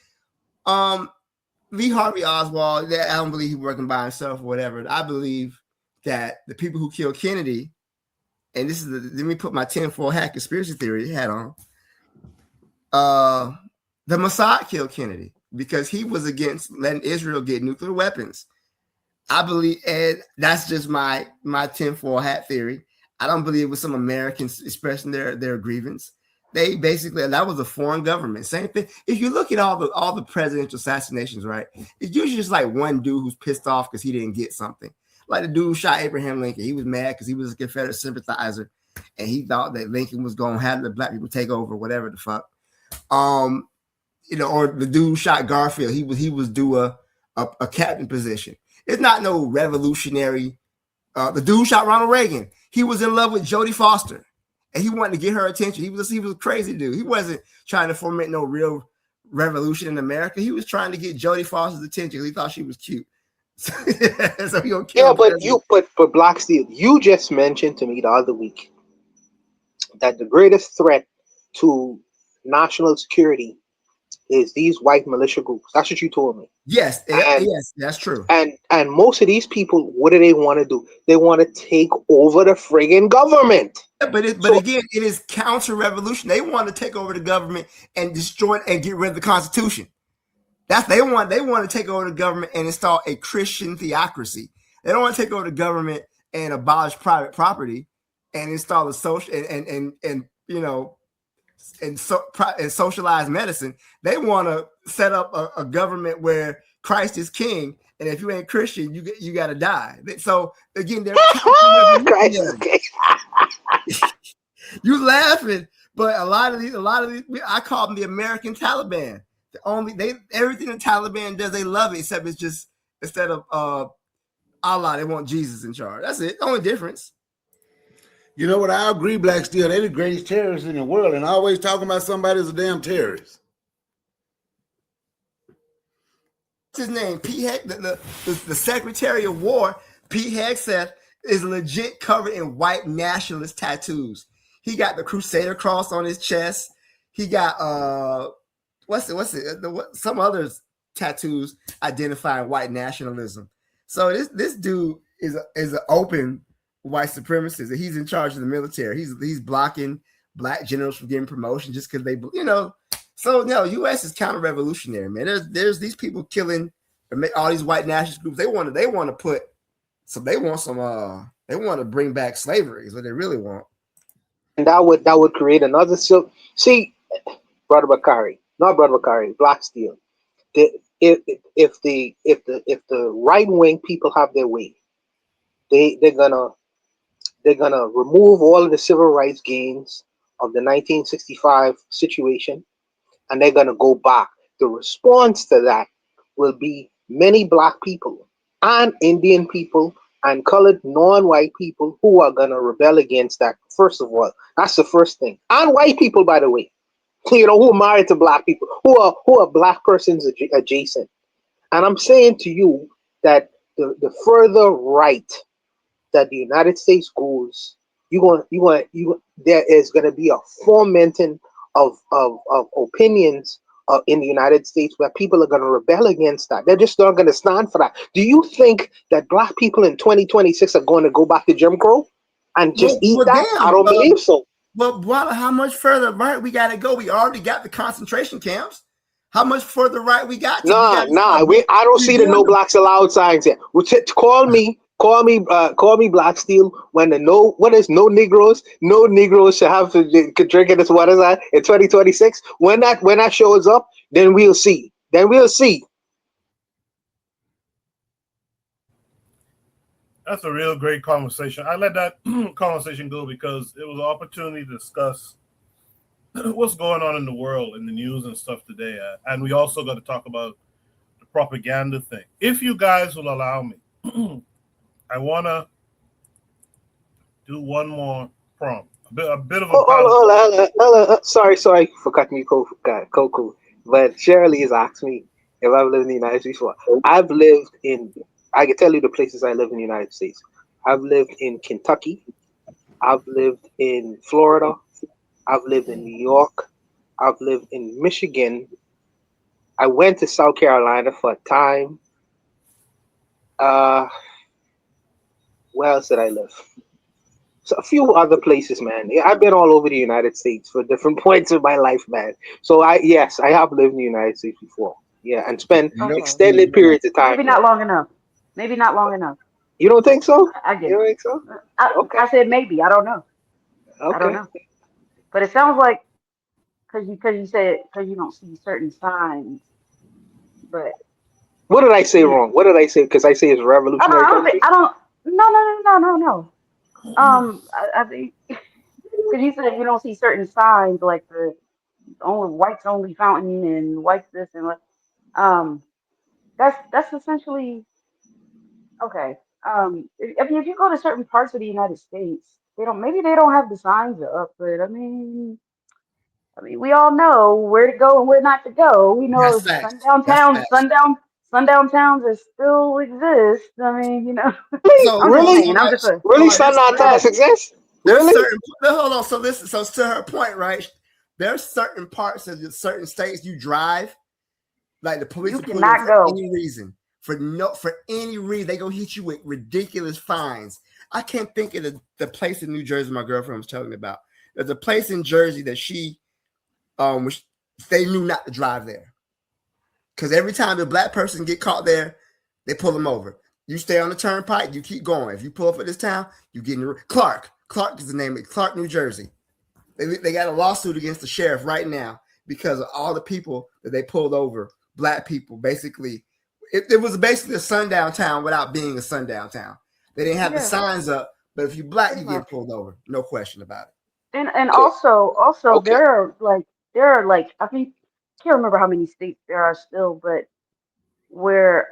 Lee Harvey Oswald. I don't believe he's working by himself or whatever. I believe that the people who killed Kennedy, and this is let me put my tinfoil hat conspiracy theory hat on. The Mossad killed Kennedy because he was against letting Israel get nuclear weapons. I believe, and that's just my tinfoil hat theory. I don't believe it was some Americans expressing their grievance. They basically, that was a foreign government. Same thing. If you look at all the presidential assassinations, right? It's usually just like one dude who's pissed off because he didn't get something. Like the dude who shot Abraham Lincoln. He was mad because he was a Confederate sympathizer, and he thought that Lincoln was going to have the black people take over, whatever the fuck. Or the dude who shot Garfield. He was due a captain position. It's not no revolutionary. The dude who shot Ronald Reagan. He was in love with Jodie Foster, and he wanted to get her attention. He was a crazy dude. He wasn't trying to foment no real revolution in America. He was trying to get Jodie Foster's attention because he thought she was cute. So he gonna kill but Black Steel, you just mentioned to me the other week that the greatest threat to national security is these white militia groups. That's what you told me. Yes, yes, that's true. And most of these people, what do they want to do? They want to take over the friggin' government. But again, it is counter-revolution. They want to take over the government and destroy it and get rid of the Constitution. They want to take over the government and install a Christian theocracy. They don't want to take over the government and abolish private property and install a social and socialized medicine. They want to set up a government where Christ is king, and if you ain't Christian, you got to die. So again, they're Christ is king. You laughing, but a lot of these, I call them the American Taliban. Everything the Taliban does, they love it, except it's just instead of Allah, they want Jesus in charge. That's it. The only difference. You know what? I agree, Black Steel. They're the greatest terrorists in the world, and always talking about somebody as a damn terrorist. What's his name? Pete Hegseth, the Secretary of War. Pete Hegseth is legit covered in white nationalist tattoos. He got the Crusader cross on his chest. He got some others tattoos identifying white nationalism. So this dude is an open white supremacist. He's in charge of the military. He's blocking black generals from getting promotion just because they, So no, U.S. is counter-revolutionary, man. There's these people killing all these white nationalist groups. They want to bring back slavery is what they really want. And that would create another. So see, Brother Bakari, Black Steel. If the right wing people have their way, they're gonna remove all of the civil rights gains of the 1965 situation, and they're gonna go back. The response to that will be many black people and Indian people and colored non-white people who are gonna rebel against that. First of all, that's the first thing. And white people, by the way, who are married to black people, who are black persons adjacent. And I'm saying to you that the further right that the United States goes, there is going to be a fomenting of opinions in the United States where people are going to rebel against that. They're just not going to stand for that. Do you think that black people in 2026 are going to go back to Jim Crow and just eat that? Damn, I don't believe so. Well, how much further right we got to go? We already got the concentration camps. How much further right we got? I don't see the no blacks allowed signs yet. Call me Black Steel when there's no Negroes should have to drink in this water in 2026. When that shows up, then we'll see. That's a real great conversation. I let that conversation go because it was an opportunity to discuss what's going on in the world, in the news and stuff today. And we also got to talk about the propaganda thing. If you guys will allow me, I want to do one more prompt. A bit of a Sorry for cutting you, Coco. But Shirley has asked me if I've lived in the United States before. I can tell you the places I live in the United States. I've lived in Kentucky. I've lived in Florida. I've lived in New York. I've lived in Michigan. I went to South Carolina for a time. Where else did I live? So a few other places, man. I've been all over the United States for different points of my life, man. So I have lived in the United States before. Yeah, and spent Okay. extended periods of time. Maybe not long enough. Maybe not long enough. You don't think so? I get You don't it. think so? Okay. I said maybe. I don't know. I don't Okay. know. But it sounds like because you said because you don't see certain signs. But What did I say yeah. wrong? What did I say? Because I say it's a revolutionary country. I don't. No. I think because you said you don't see certain signs like the only whites only fountain and whites this and what. Um, that's essentially okay. If you go to certain parts of the United States, they don't have the signs up, but I mean, we all know where to go and where not to go. We know That's facts. sundown That's towns, facts. sundown towns that still exist. I mean, So, I'm just Really? saying. I'm just a Really, there's sundown towns exist? there's Really? certain no, hold on. So to her point, right? There's certain parts of certain states you drive, like the police you will pull you cannot for go. any reason. For any reason, they gonna hit you with ridiculous fines. I can't think of the place in New Jersey my girlfriend was telling me about. There's a place in Jersey that they knew not to drive there. Because every time a black person get caught there, they pull them over. You stay on the turnpike, you keep going. If you pull up at this town, you get in Clark. Clark is the name of Clark, New Jersey. They got a lawsuit against the sheriff right now because of all the people that they pulled over, black people. Basically, it was basically a sundown town without being a sundown town. They didn't have the Yeah, signs up, but if you black, pretty you much. get pulled over. No question about it. And Okay. also Okay. there are like I think I can't remember how many states there are still, but where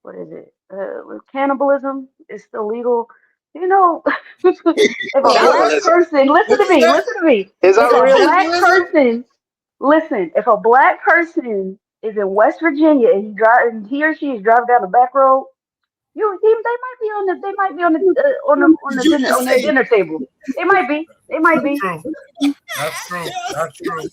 what is it? Where cannibalism is still legal. You know, if a black Cannibalism. person What is that? listen to me. Is that If a real? black Cannibalism? person listen, if a black person is in West Virginia and he or she is driving down the back road, they might be on Did you just on the say? dinner table. They might be. True. That's true. That's true.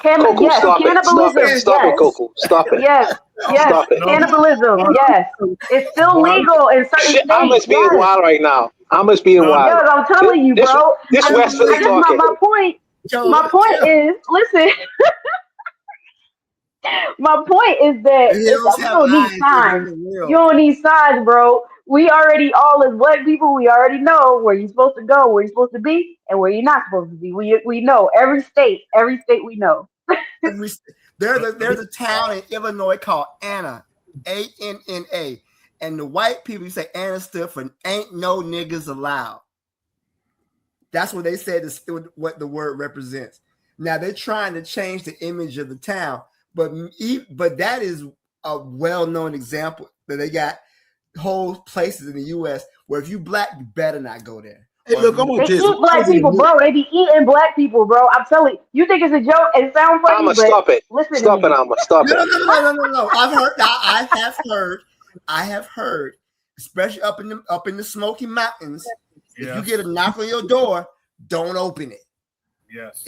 Coco, Yes, stop it. Stop cannibalism. it. Stop it, Yes, Coco. Stop it. yes, yes. Stop it. No, Cannibalism. Yes, it's still but legal in certain Shit, I states. must be in Yes, wild right now. I must be in no, wild. yes. I'm telling you, This bro. this West Philly I just talking. my point. Joe, My point is, listen. My point is that hills we have don't need eyes. signs. The You world. don't need signs, bro. We already, all as black people, we already know where you're supposed to go, where you're supposed to be, and where you're not supposed to be. We know every state we know. Every, there's a town in Illinois called Anna, Anna, and the white people say Anna stood for "Ain't No Niggas Allowed." That's what they said is what the word represents. Now they're trying to change the image of the town, but that is a well-known example that they got whole places in the U.S. where if you black, you better not go there. Hey, Or look, if I'm you- gonna They tell you. eat black people, bro. They be eating black people, bro. I'm telling you. You think it's a joke? It sounds funny, I'ma but stop it. listen to Stop it, me. I'ma stop No, it. no. I have heard, especially up in the Smoky Mountains. If you get a knock on your door, don't open it. yes.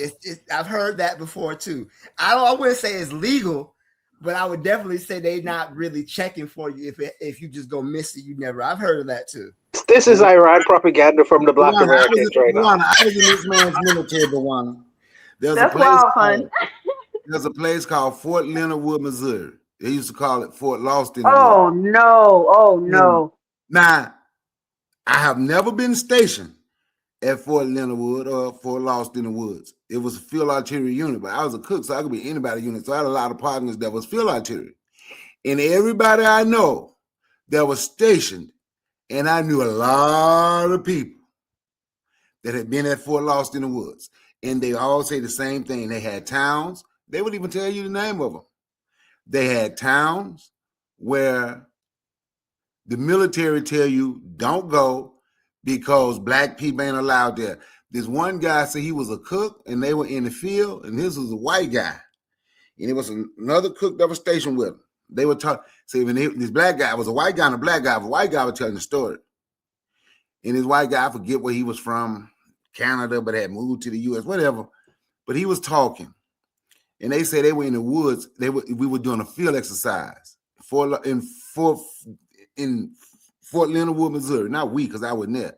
I've heard that before too. I wouldn't say it's legal, but I would definitely say they're not really checking for you if you just go miss it. You never. I've heard of that too. This is Iran propaganda from the Black Americans right now. I was in this man's military, Bawana. That's wild, hun. There's a place called Fort Leonard Wood, Missouri. They used to call it Fort Lost in the Woods. Oh no! Oh no! Now, I have never been stationed at Fort Leonard Wood or Fort Lost in the Woods. It was a field artillery unit, but I was a cook, so I could be anybody unit. So I had a lot of partners that was field artillery. And everybody I know that was stationed, and I knew a lot of people that had been at Fort Lost in the Woods. and they all say the same thing. They had towns. They would even tell you the name of them. They had towns where the military tell you don't go because black people ain't allowed there. This one guy said he was a cook and they were in the field, and this was a white guy. And it was another cook that was stationed with him. They were talking, say, this black guy was a white guy and a black guy. The white guy was telling the story. And this white guy, I forget where he was from, Canada, but had moved to the U.S., whatever. But he was talking. And they said they were in the woods. We were doing a field exercise in Fort Leonard Wood, Missouri. Not we, because I wasn't there.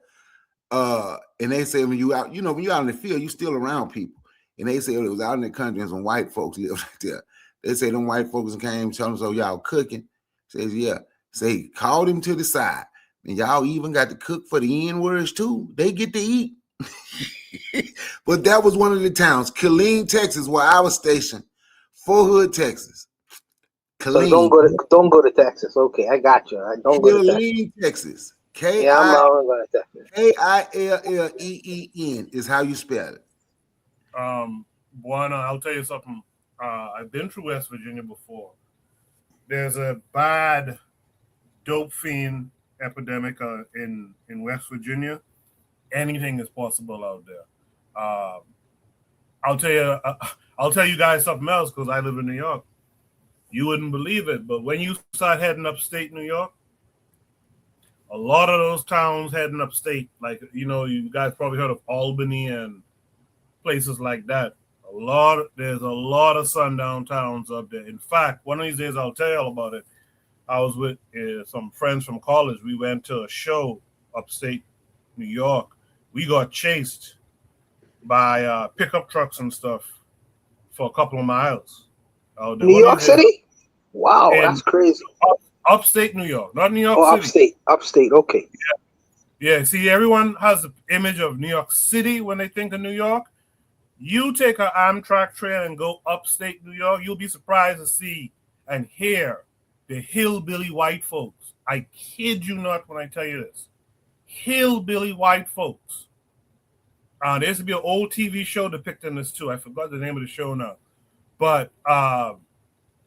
And they said when you out, when you're out in the field, you still around people. And they said it was out in the country and some white folks lived right there. They say them white folks came and told them, so y'all cooking? Says, yeah. Say, called him to the side. And y'all even got to cook for the N-words too. They get to eat. But that was one of the towns. Killeen, Texas, where I was stationed. Fort Hood, Texas. Killeen. So don't go to Texas. Okay, I got you. Don't go to Killeen, Texas. K-I-L-L-E-E-N is how you spell it. One, I'll tell you something. I've been through West Virginia before. There's a bad dope fiend epidemic in West Virginia. Anything is possible out there. I'll tell you guys something else because I live in New York. You wouldn't believe it, but when you start heading upstate New York, a lot of those towns heading upstate, like you guys probably heard of Albany and places like that. There's a lot of sundown towns up there. In fact, one of these days I'll tell you all about it. I was with some friends from college. We went to a show upstate New York. We got chased by pickup trucks and stuff for a couple of miles. New York City? Wow, that's crazy. Upstate New York, not New York City. Upstate, okay. Yeah, see, everyone has the image of New York City when they think of New York. You take an Amtrak train and go upstate New York, you'll be surprised to see and hear the hillbilly white folks. I kid you not when I tell you this. Hillbilly white folks. There used to be an old TV show depicting this too. I forgot the name of the show now. But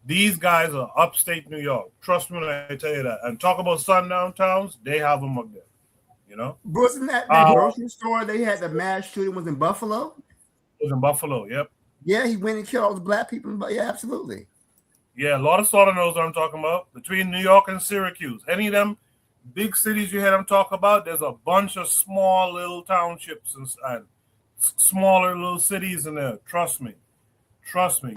these guys are upstate New York. Trust me when I tell you that. And talk about sundown towns, they have them up there. Wasn't that grocery store they had the mass shooting was in Buffalo? It was in Buffalo, yep. Yeah, he went and killed all those black people. But yeah, absolutely. Yeah, a lot of sort of knows what I'm talking about. Between New York and Syracuse. Any of them big cities you hear them talk about, there's a bunch of small little townships and smaller little cities in there. Trust me.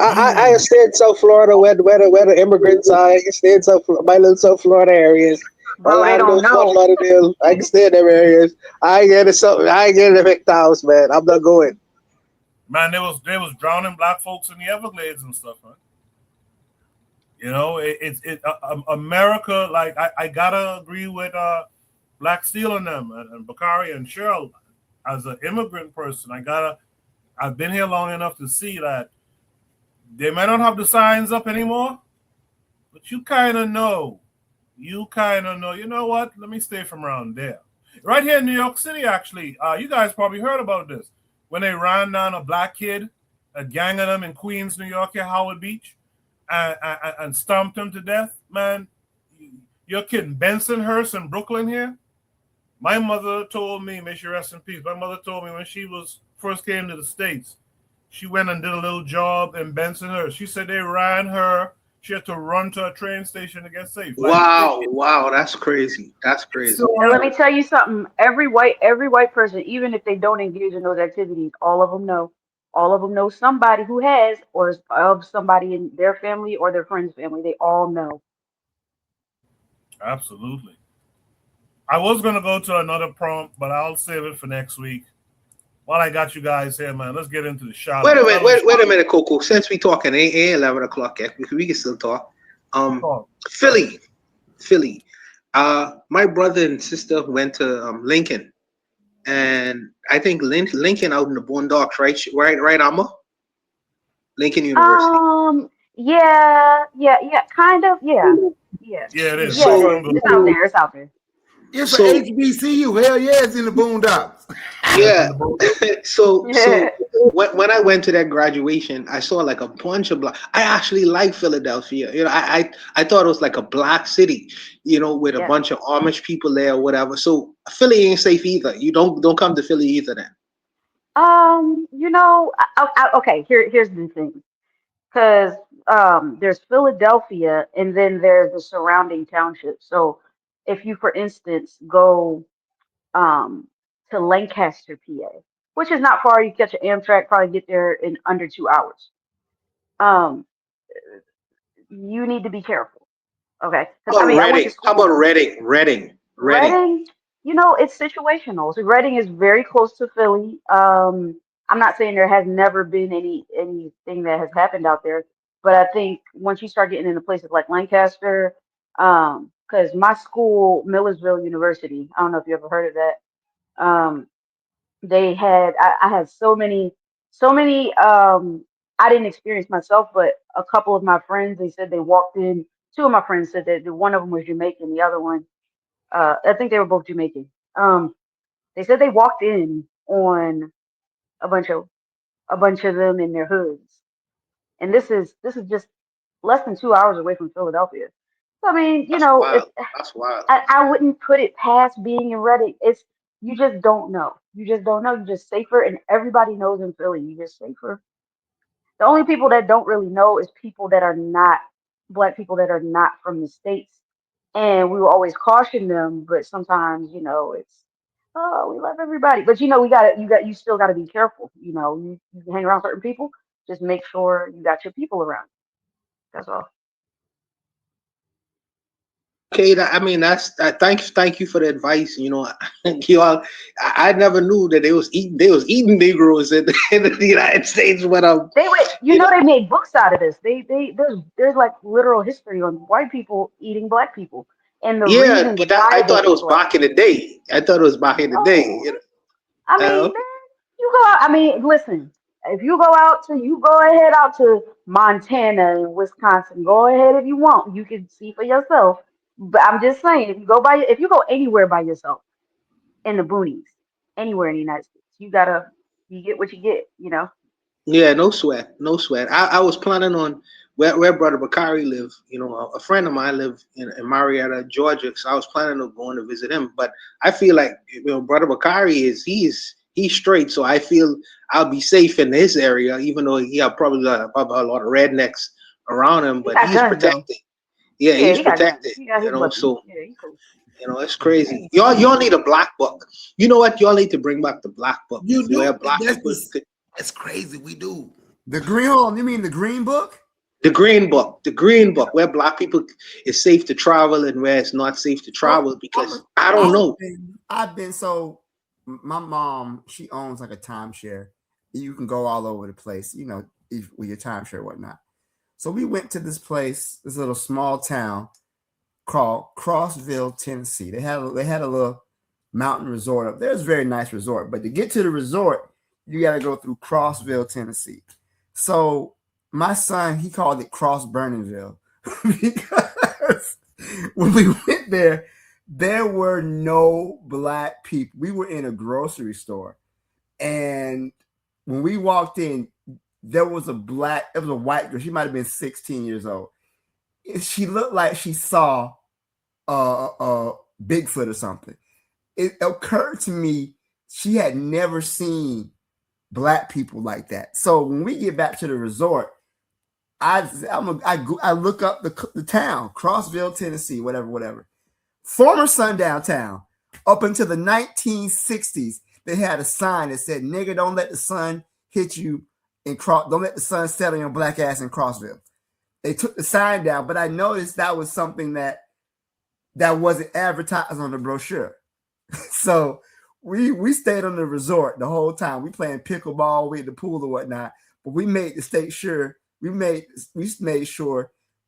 I stay in South Florida where the immigrants are. I can stay in my little South Florida areas. Well, I don't know. I can stay in them areas. I ain't getting the big house, man. I'm not going. Man, they was drowning black folks in the Everglades and stuff, man. America, like I gotta agree with Black Steel and them and Bakari and Cheryl. As an immigrant person, I've been here long enough to see that they may not have the signs up anymore, but you kind of know. You know what? Let me stay from around there. Right here in New York City, actually, you guys probably heard about this. When they ran down a black kid, a gang of them in Queens, New York, here, Howard Beach, and stomped him to death, man. You're kidding. Bensonhurst in Brooklyn here. My mother told me, may she rest in peace, my mother told me when she first came to the States, she went and did a little job in Bensonhurst. She said they ran her. She had to run to a train station to get safe. Wow, that's crazy. That's crazy. So, and let me tell you something. Every white person, even if they don't engage in those activities, all of them know. All of them know somebody who has, or of somebody in their family or their friend's family. They all know. Absolutely. I was going to go to another prompt, but I'll save it for next week. While I got you guys here, man, let's get into the shot. Wait a minute, Coco. Since we talking, ain't 11 o'clock yet. We can still talk. Philly. My brother and sister went to Lincoln, and I think Lincoln out in the boondocks, right, Amma? Lincoln University. Yeah, kind of, yeah. Yeah, it is. Yeah, it's out there. It's an HBCU. Hell yeah, it's in the boondocks. Yeah. So when I went to that graduation, I saw like a bunch of black. I actually like Philadelphia. You know, I thought it was like a black city, you know, with a Yeah. bunch of Amish people there or whatever. So Philly ain't safe either. You don't come to Philly either then. You know, okay. Here's the thing, because there's Philadelphia, and then there's the surrounding townships. So, if you, for instance, go um to Lancaster, PA, which is not far, you catch an Amtrak, probably get there in under 2 hours. Um, you need to be careful, okay? Because How I about mean, I went to Reading? How school. about Reading? Reading. Reading, it's situational. So Reading is very close to Philly. I'm not saying there has never been anything that has happened out there, but I think once you start getting into places like Lancaster, because my school, Millersville University, I don't know if you ever heard of that. They had I had so many I didn't experience myself, but a couple of my friends, they said they walked in. Two of my friends said that one of them was Jamaican, the other one I think they were both Jamaican. They said they walked in on a bunch of a bunch of them in their hoods, and this is just less than 2 hours away from Philadelphia. So I mean, That's it's wild. That's wild. I wouldn't put it past being in Reading. It's you just don't know. You just don't know. You're just safer, and everybody knows in Philly. You're just safer. The only people that don't really know is people that are not black people that are not from the states. And we will always caution them, but sometimes, it's oh, we love everybody. But you still gotta be careful. You hang around certain people, just make sure you got your people around. That's all. Okay, I mean thank you for the advice. You know, you all, I never knew that they was eating Negroes in, in the United States, but They would, you know, they made books out of this. There's like literal history on white people eating black people and the yeah, reasons but why I they thought it ate was black back in the people. day. I thought it was back in the day. You No, I know, mean, man, you go out. I mean, listen, if you go ahead out to Montana and Wisconsin, go ahead if you want. You can see for yourself. But I'm just saying, if you go anywhere by yourself in the boonies, anywhere in the United States, you get what you get. yeah, no sweat, no sweat. I was planning on where Brother Bakari live. You know, a friend of mine live in Marietta, Georgia. So I was planning on going to visit him. But I feel like Brother Bakari he's straight, so I feel I'll be safe in his area, even though he have probably a lot of rednecks around him. He But got he's guns though. protected. Yeah, Yeah, he's he got guns. protected. He got You his know, weapons. so Yeah, he cool. it's crazy. Y'all need a black book. You know what? Y'all need to bring back the black book You where do. black people. That's crazy. We do. The green hole. You mean the green book? The green book, where black people is safe to travel and where it's not safe to So travel, because I don't know. I've been so my mom, she owns like a timeshare. You can go all over the place, with your timeshare and whatnot. So we went to this place, this little small town called Crossville, Tennessee. They had a little mountain resort up there. It's a very nice resort, but to get to the resort, you got to go through Crossville, Tennessee. So my son, he called it Cross Burningville because when we went there were no black people. We were in a grocery store, and when we walked in, there was a white girl. She might have been 16 years old. She looked like she saw Bigfoot or something. It occurred to me she had never seen black people like that. So when we get back to the resort, I look up the town, Crossville, Tennessee, whatever. Former sundown town. Up until the 1960s, they had a sign that said, "Nigga, don't let the sun hit you don't let the sun set on your black ass in Crossville." They took the sign down, but I noticed that was something that wasn't advertised on the brochure. So we stayed on the resort the whole time. We playing pickleball, we at the pool or whatnot, but we made sure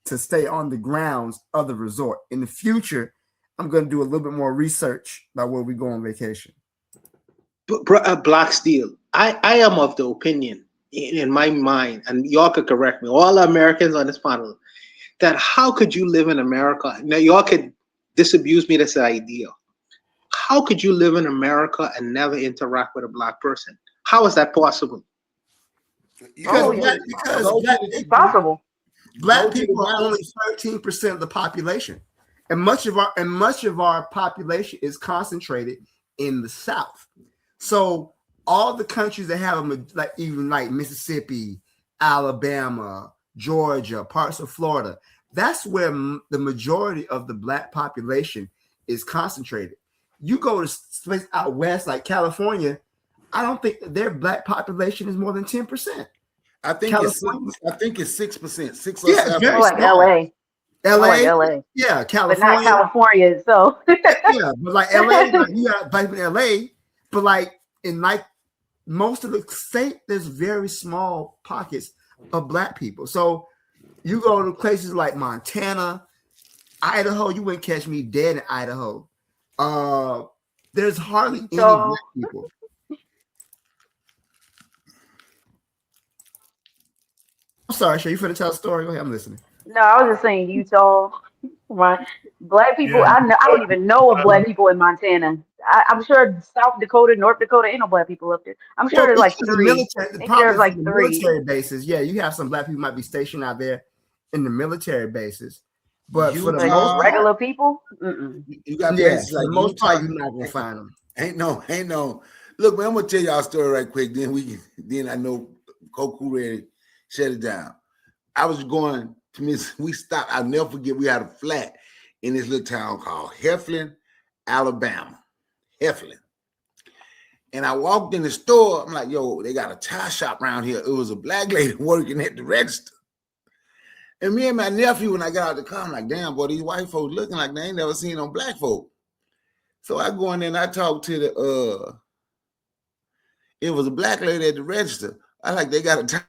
to stay on the grounds of the resort. In the future, I'm going to do a little bit more research about where we go on vacation. Black Steel. I am of the opinion in my mind, and y'all could correct me, all Americans on this panel, that how could you live in America? Now y'all could disabuse me this idea. How could you live in America and never interact with a black person? How is that possible? Oh, Because yeah. because Go black to the- It's possible. Black Go to the people are only violence. 13% of the population, and much of our population is concentrated in the South. So all the countries that have like even like Mississippi, Alabama, Georgia, parts of Florida, that's where the majority of the black population is concentrated. You go to places out west like California, I don't think their black population is more than 10%. I think California. it's 6%, 6 or Yeah, 7. very More like small. LA. More LA, like LA. yeah, But not California, California. So yeah, but like LA, like you got black people in LA, but like in like most of the state, there's very small pockets of black people. So you go to places like Montana, Idaho, you wouldn't catch me dead in Idaho. There's hardly any So- black people. I'm sorry, Shay, you finna tell a story? Go ahead, I'm listening. no, I was just saying Utah. Right. Black people, Yeah. I don't even know of black people in Montana. I'm sure South Dakota, North Dakota, ain't no black people up there. I'm sure there's like because the three. military, the Maybe problem there's is like the three. military bases. Yeah, you have some black people might be stationed out there in the military bases, but for the But most part, regular people, mm-mm. You got yeah, places for like the most Utah. part, you're not gonna find them. Ain't no. Look, man, I'm gonna tell y'all a story right quick. Then I know Koku ready shut it down. I was going to Miss. We stopped. I'll never forget. We had a flat in this little town called Heflin, Alabama. Heflin. And I walked in the store. I'm like, yo, they got a tie shop around here. It was a black lady working at the register. And me and my nephew, when I got out the car, I'm like, damn, boy, these white folks looking like they ain't never seen no black folk. So I go in there and I talk to it was a black lady at the register. I like, they got a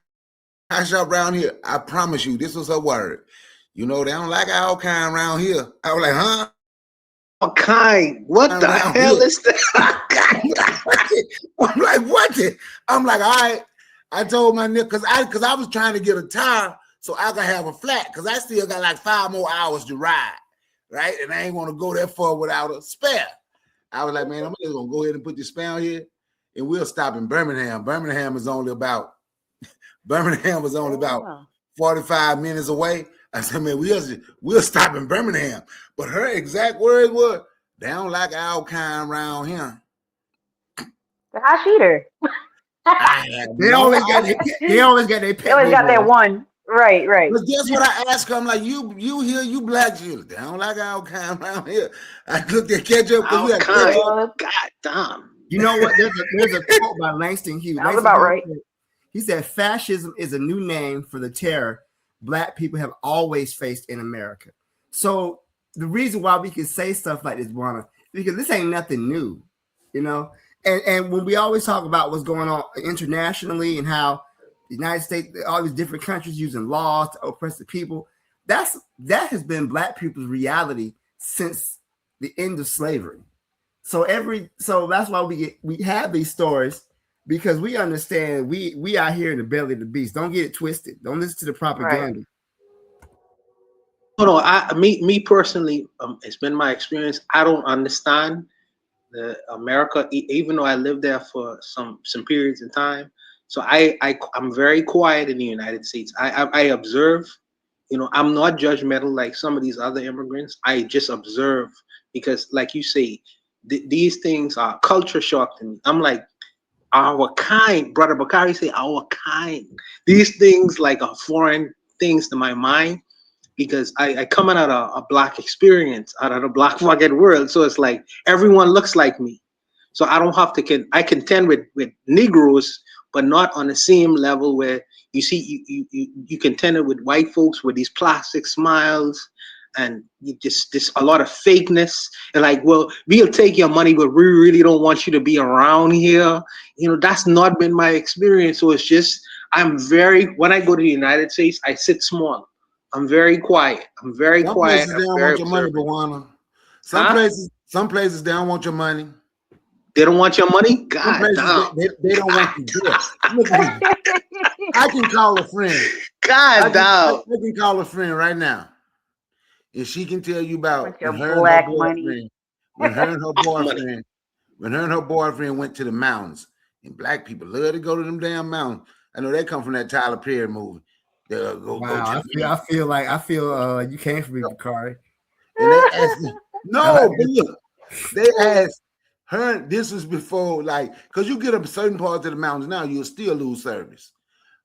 tie shop around here. I promise you, this was her word. You know, they don't like our kind around here. I was like, huh? What kind? What the Around hell here. is that? I'm like, what? I'm like, all right. I told my nigga, because I was trying to get a tire so I could have a flat, because I still got like 5 more hours to ride, right? And I ain't want to go that far without a spare. I was like, man, I'm just going to go ahead and put this spare on here, and we'll stop in Birmingham. Birmingham was only about 45 minutes away. I said, man, we'll stop in Birmingham. But her exact words were, they don't like our kind around here. The high sheeter. They always got their They always got that one. Right. But guess what I asked her? I'm like, you here, you black Jews. They don't like our kind around here. I looked at ketchup because we had ketchup. God damn. You know what? There's a quote by Langston Hughes. Sounds about right. He said, fascism is a new name for the terror black people have always faced in America. So the reason why we can say stuff like this, Juana, because this ain't nothing new, you know? And when we always talk about what's going on internationally and how the United States, all these different countries using laws to oppress the people, that has been black people's reality since the end of slavery. So that's why we have these stories, because we understand we are here in the belly of the beast. Don't get it twisted. Don't listen to the propaganda. No, me personally, it's been my experience. I don't understand the America, even though I lived there for some periods of time. So I'm very quiet in the United States. I observe. You know, I'm not judgmental like some of these other immigrants. I just observe because, like you say, these things are culture shock to me. I'm like, our kind, Brother Bakari say, our kind. These things like are foreign things to my mind because I come out of a black experience, out of the black fucking world. So it's like everyone looks like me. So I don't have to I contend with Negroes, but not on the same level where you see you contended with white folks with these plastic smiles and just a lot of fakeness and like, well, we'll take your money, but we really don't want you to be around here. You know, that's not been my experience. So it's just when I go to the United States, I sit small. I'm very quiet. I'm very Some quiet. places they don't want your money, Bawana. Some places they don't want your money. They don't want your money? Some God places damn. they don't want you there. Look at me. I can call a friend. God damn. I can call a friend right now. And she can tell you about Want your when her black and her boyfriend, money. when her and her boyfriend went to the mountains. And black people love to go to them damn mountains. I know they come from that Tyler Perry movie. Wow, I feel you came from me, Bakari. And they asked me, no, but look, they asked her. This was before, like, because you get up certain parts of the mountains now, you'll still lose service.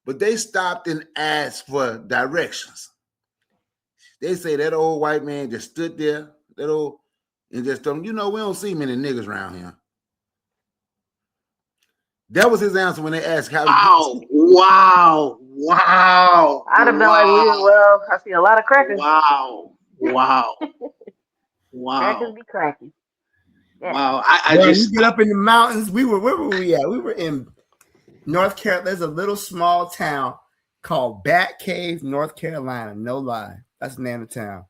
But they stopped and asked for directions. They say that old white man just stood there, and just told them, we don't see many niggas around here. That was his answer when they asked how. Wow. I'd have been like, well, I see a lot of crackers. Wow. Crackers be cracking. Yeah. Wow. You get up in the mountains. Where were we at? We were in North Carolina. There's a little small town called Bat Cave, North Carolina. No lie. That's the name of the town.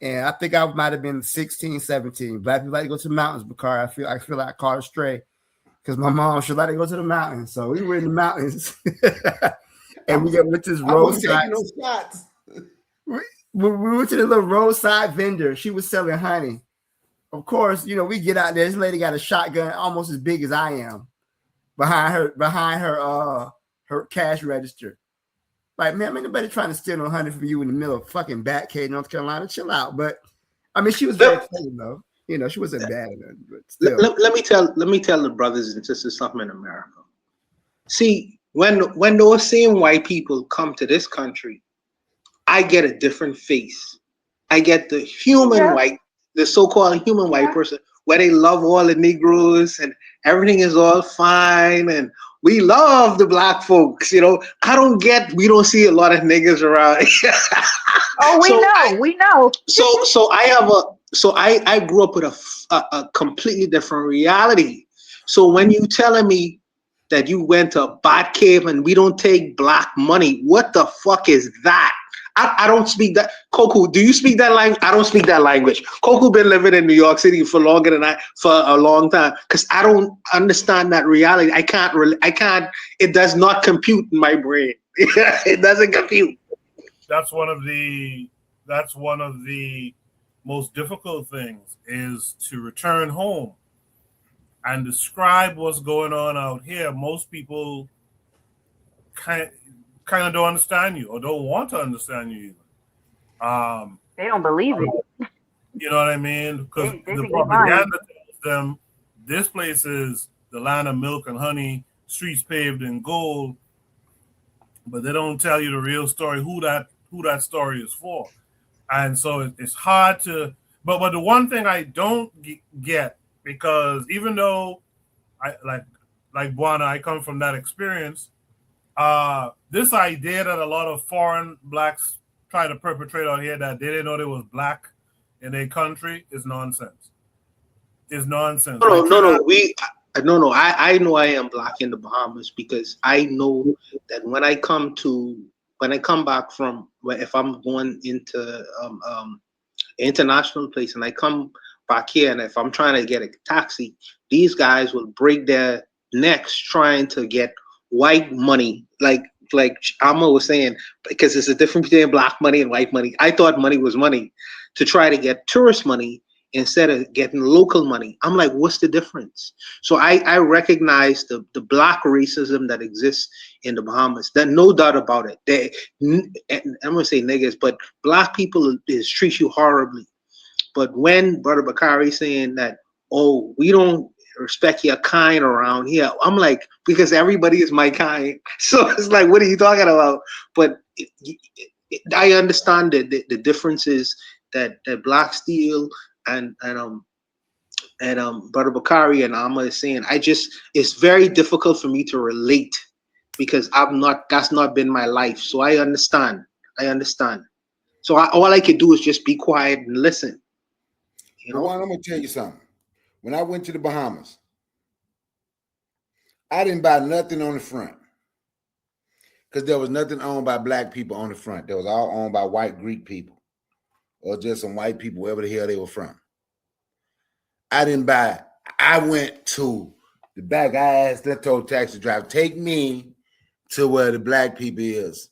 And I think I might have been 16, 17. Black people like to go to the mountains, Bakari. I feel like I caught a stray because my mom should let her go to the mountains. So we were in the mountains. And we got with this roadside. We went to the little roadside vendor. She was selling honey. Of course, we get out there. This lady got a shotgun almost as big as I am behind her cash register. Like, man, nobody trying to steal no honey from you in the middle of fucking Bat Cave, North Carolina. Chill out. But I mean, she was very clean though. She wasn't bad at it, but still. Let me tell the brothers and sisters something in America. See, when those same white people come to this country, I get a different face. I get the white, the so-called human white person, where they love all the Negroes and everything is all fine and we love the black folks. We don't see a lot of niggas around. We know. So I grew up with a completely different reality. So when you telling me that you went to Bat Cave and we don't take black money, what the fuck is that? I don't speak that. Koku, do you speak that language? I don't speak that language. Koku been living in New York City for longer than for a long time because I don't understand that reality. I can't. It does not compute in my brain. It doesn't compute. That's one of the most difficult things is to return home and describe what's going on out here. Most people kind of don't understand you or don't want to understand you even. They don't believe it. You know what I mean? Because they the propaganda tells them this place is the land of milk and honey, streets paved in gold, but they don't tell you the real story, who that story is for. And so it's hard to, but the one thing I don't get, because even though I like Buana, I come from that experience, this idea that a lot of foreign blacks try to perpetrate out here that they didn't know they was black in their country is nonsense. It's nonsense. No. I know I am black in the Bahamas because I know that when I come back from if I'm going into international place and I come back here and if I'm trying to get a taxi, these guys will break their necks trying to get white money, like Amma was saying, because there's a difference between black money and white money. I thought money was money to try to get tourist money instead of getting local money. I'm like, what's the difference? So I recognize the black racism that exists in the Bahamas. There's no doubt about it. I'm gonna say niggas, but black people treat you horribly. But when Brother Bakari saying that, we don't respect your kind around here, I'm like, because everybody is my kind. So it's like, what are you talking about? But I understand the differences that Black Steel and Brother Bakari and Amma is saying. It's very difficult for me to relate because that's not been my life. So I understand. So all I could do is just be quiet and listen. Juan, I'm gonna tell you something. When I went to the Bahamas, I didn't buy nothing on the front because there was nothing owned by black people on the front. That was all owned by white Greek people or just some white people, wherever the hell they were from. I didn't buy. I went to the back. I asked that tow taxi driver, take me to where the black people is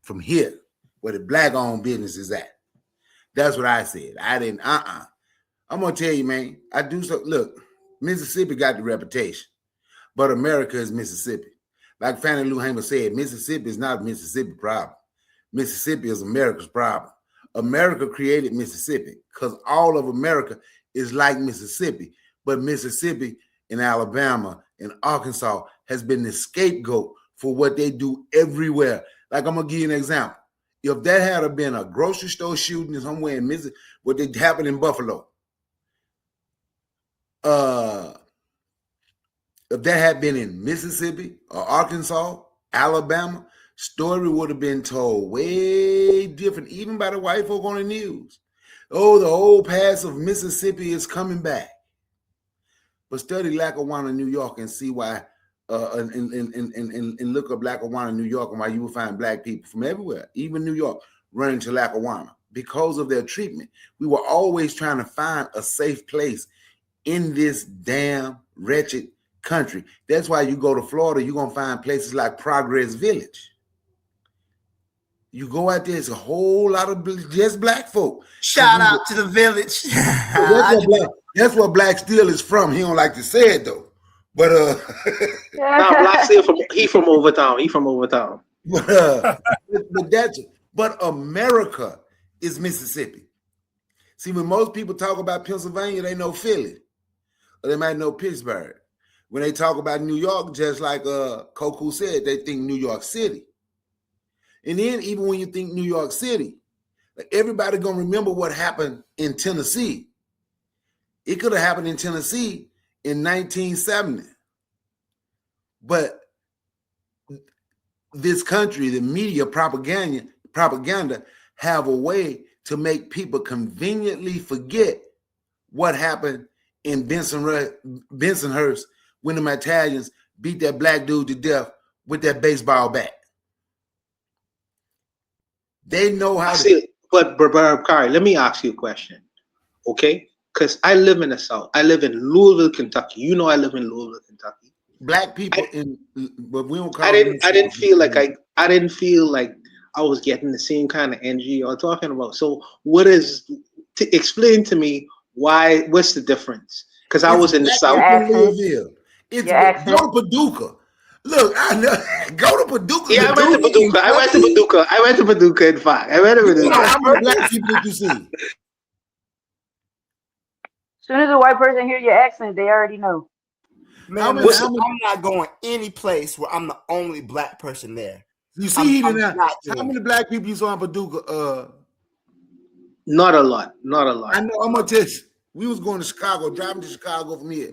from here, where the black-owned business is at. That's what I said. I didn't, I'm going to tell you, man, I do so. Look, Mississippi got the reputation, but America is Mississippi. Like Fannie Lou Hamer said, Mississippi is not a Mississippi problem. Mississippi is America's problem. America created Mississippi because all of America is like Mississippi, but Mississippi and Alabama and Arkansas has been the scapegoat for what they do everywhere. Like, I'm gonna give you an example. If that had been a grocery store shooting somewhere in Mississippi, what did happen in Buffalo? If that had been in Mississippi or Arkansas, Alabama, story would have been told way different, even by the white folk on the news. Oh, the old past of Mississippi is coming back. But study Lackawanna, New York, and see why, and look up Lackawanna, New York, and why you will find black people from everywhere, even New York, running to Lackawanna because of their treatment. We were always trying to find a safe place in this damn wretched country. That's why you go to Florida, you're going to find places like Progress Village. You go out there, it's a whole lot of just black folk. Shout out to the village. That's what Black Steel is from. He don't like to say it though. But Nah, Black Steel from Overtown. He from Overtown. But America is Mississippi. See, when most people talk about Pennsylvania, they know Philly. Or they might know Pittsburgh. When they talk about New York, just like Koku said, they think New York City. And then even when you think New York City, like everybody gonna remember what happened in Tennessee. It could have happened in Tennessee in 1970. But this country, the media propaganda have a way to make people conveniently forget what happened in Bensonhurst when the Italians beat that black dude to death with that baseball bat. They know how to. But Kari, let me ask you a question, okay? Because I live in the South. I live in Louisville, Kentucky. You know I live in Louisville, Kentucky. Black people but we don't call I didn't feel like I was getting the same kind of energy you're talking about. So what is explain to me what's the difference? Because I was in the South. Louisville. Go to Paducah. Look, I know. Go to Paducah. Yeah, I went to Paducah. In fact, I went to Paducah. How many black people did you see? As soon as a white person hear your accent, they already know. Man, I'm not going any place where I'm the only black person there. You see, how many black people you saw in Paducah? Not a lot. I know. I'm gonna tell you. We was going to Chicago, driving to Chicago from here.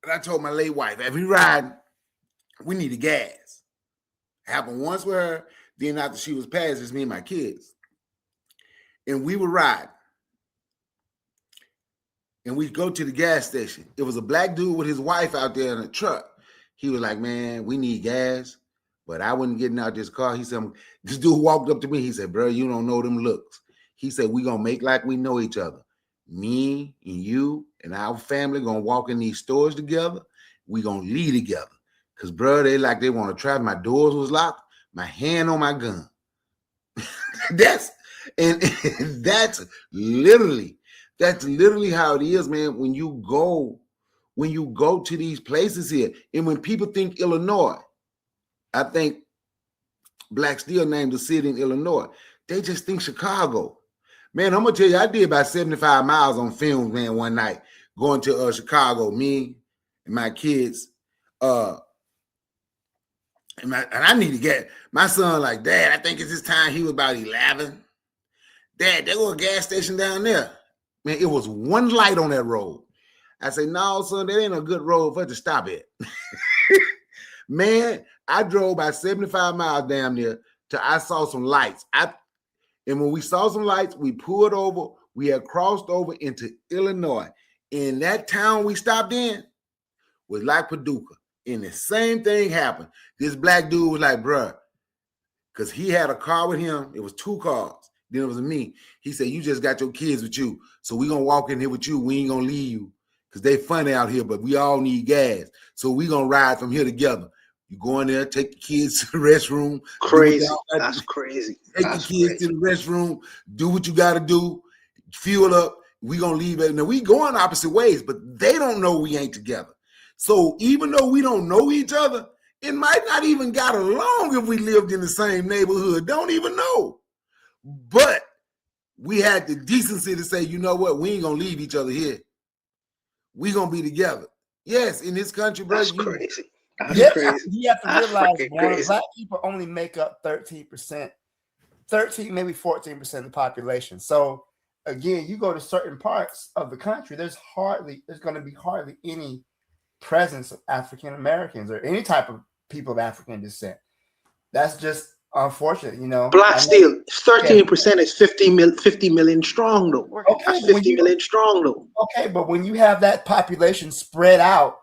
And I told my late wife, every ride, we needed gas. Happened once with her, then after she was passed, it's me and my kids. And we would ride. And we'd go to the gas station. It was a black dude with his wife out there in a truck. He was like, man, we need gas. But I wasn't getting out this car. He said, this dude walked up to me. He said, bro, you don't know them looks. He said, we gonna make like we know each other. Me and you and our family gonna walk in these stores together. We gonna leave together. Cause bro, they want to try. My doors was locked. My hand on my gun. That's literally how it is, man. When you go to these places here, and when people think Illinois, I think Black Steel named the city in Illinois. They just think Chicago. Man, I'm gonna tell you, I did about 75 miles on film, man, one night going to Chicago. Me and my kids, and I need to get my son. Like, Dad, I think it's this time. He was about 11. Dad, there was a gas station down there. Man, it was one light on that road. I say, no, son, that ain't a good road for us to stop at. Man, I drove about 75 miles down there till I saw some lights. And when we saw some lights, we pulled over. We had crossed over into Illinois. And that town we stopped in was like Paducah. And the same thing happened. This black dude was like, bruh, because he had a car with him. It was 2 cars. Then it was me. He said, you just got your kids with you. So we going to walk in here with you. We ain't going to leave you because they funny out here, but we all need gas. So we going to ride from here together. You go in there, take the kids to the restroom. Crazy. That's crazy. Take the kids to the restroom. Do what you got to do. Fuel up. We going to leave it. Now, we going opposite ways, but they don't know we ain't together. So even though we don't know each other, It might not even got along if we lived in the same neighborhood. Don't even know. But we had the decency to say, you know what? We ain't gonna leave each other here. We gonna be together. Yes, in this country, bro. That's crazy. That's Yeah, crazy. you have to That's realize, freaking Warren, crazy. black people only make up 13%, 13, maybe 14% of the population. So again, you go to certain parts of the country, there's going to be hardly any presence of African Americans or any type of people of African descent. That's just unfortunate, you know. Black Steel, 13% is 50 million strong though. Okay, That's but 50 million strong though. Okay, but when you have that population spread out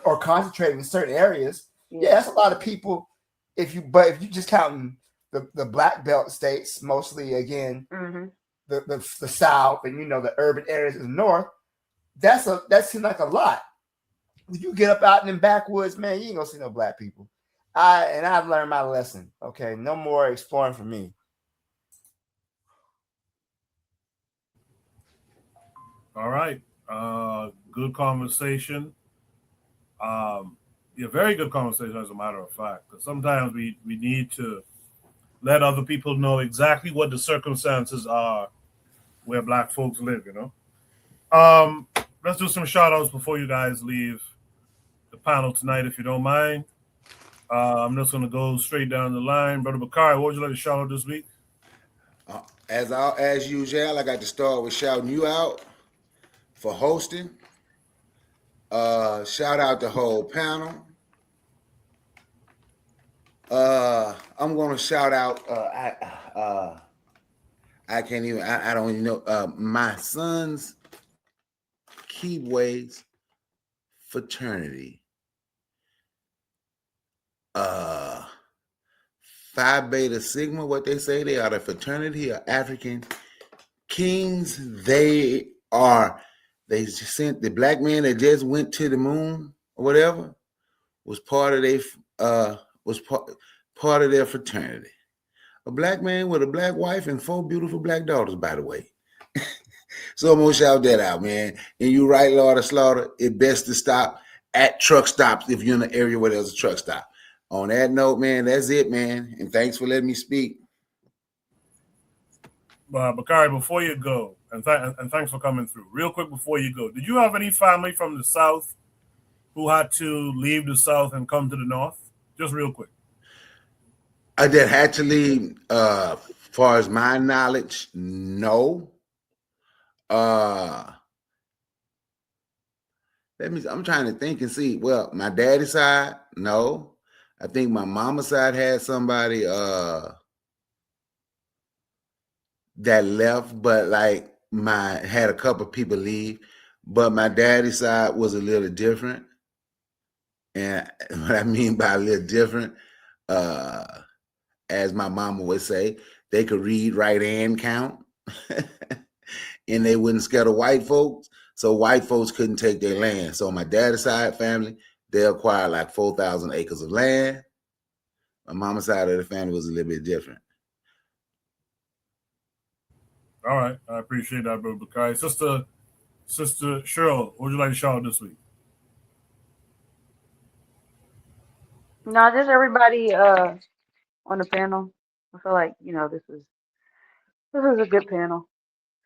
or concentrated in certain areas, yeah, that's a lot of people. If you just counting the black belt states, mostly again, the South and the urban areas in the North, that seems like a lot. When you get up out in the backwoods, man, you ain't gonna see no black people. I've learned my lesson. Okay, no more exploring for me. All right. Good conversation. Yeah, very good conversation, as a matter of fact. Because sometimes we need to let other people know exactly what the circumstances are where black folks live, Let's do some shout outs before you guys leave the panel tonight, if you don't mind. I'm just going to go straight down the line. Brother Bakari, what would you like to shout out this week? As usual, I got to start with shouting you out for hosting. Shout out the whole panel. I'm going to shout out. I can't even. I don't even know. My son's Keepways fraternity. Phi Beta Sigma, what they say, they are the fraternity of African kings. They sent the black man that just went to the moon or whatever was part of their fraternity. A black man with a black wife and 4 beautiful black daughters, by the way. So I'm gonna shout that out, man. And you right, Lord of Slaughter, it best to stop at truck stops if you're in an area where there's a truck stop. On that note, man, that's it, man. And thanks for letting me speak. Bakari, before you go, and thanks for coming through. Real quick before you go, did you have any family from the South who had to leave the South and come to the North? Just real quick. That had to leave, far as my knowledge, no. I'm trying to think and see. Well, my daddy's side, no. I think my mama's side had somebody that left, but had a couple of people leave. But my daddy's side was a little different. And what I mean by a little different, as my mama would say, they could read, write, and count. And they wouldn't scare the white folks. So white folks couldn't take their land. So my dad's side family, they acquired like 4,000 acres of land. My mama's side of the family was a little bit different. All right. I appreciate that, Brother Bakari. Sister Cheryl, what would you like to shout out this week? No, just everybody on the panel. I feel like, this was a good panel.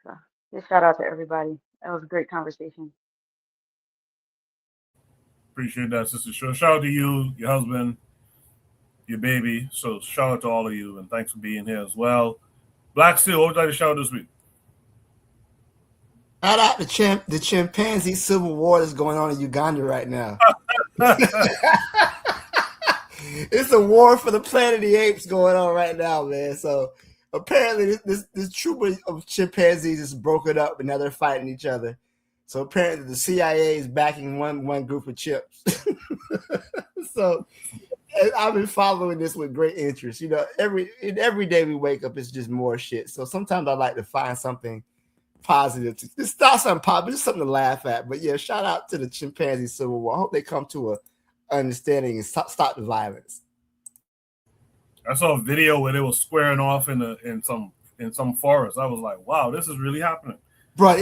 So just shout out to everybody. That was a great conversation. Appreciate that, Sister Cheryl. Shout out to you, your husband, your baby. So shout out to all of you, and thanks for being here as well. Black Steel, what would you like to shout out this week? Shout out the chimpanzee civil war that's going on in Uganda right now. It's a war for the Planet of the Apes going on right now, man. So apparently this troop of chimpanzees is broken up and now they're fighting each other. So apparently the CIA is backing one group of chips. So I've been following this with great interest. Every day we wake up, it's just more shit. So sometimes I like to find something positive. It's not something positive, it's something to laugh at. But yeah, shout out to the chimpanzee civil war. I hope they come to a understanding and stop the violence. I saw a video where they were squaring off in some forest. I was like, wow, this is really happening. Bro,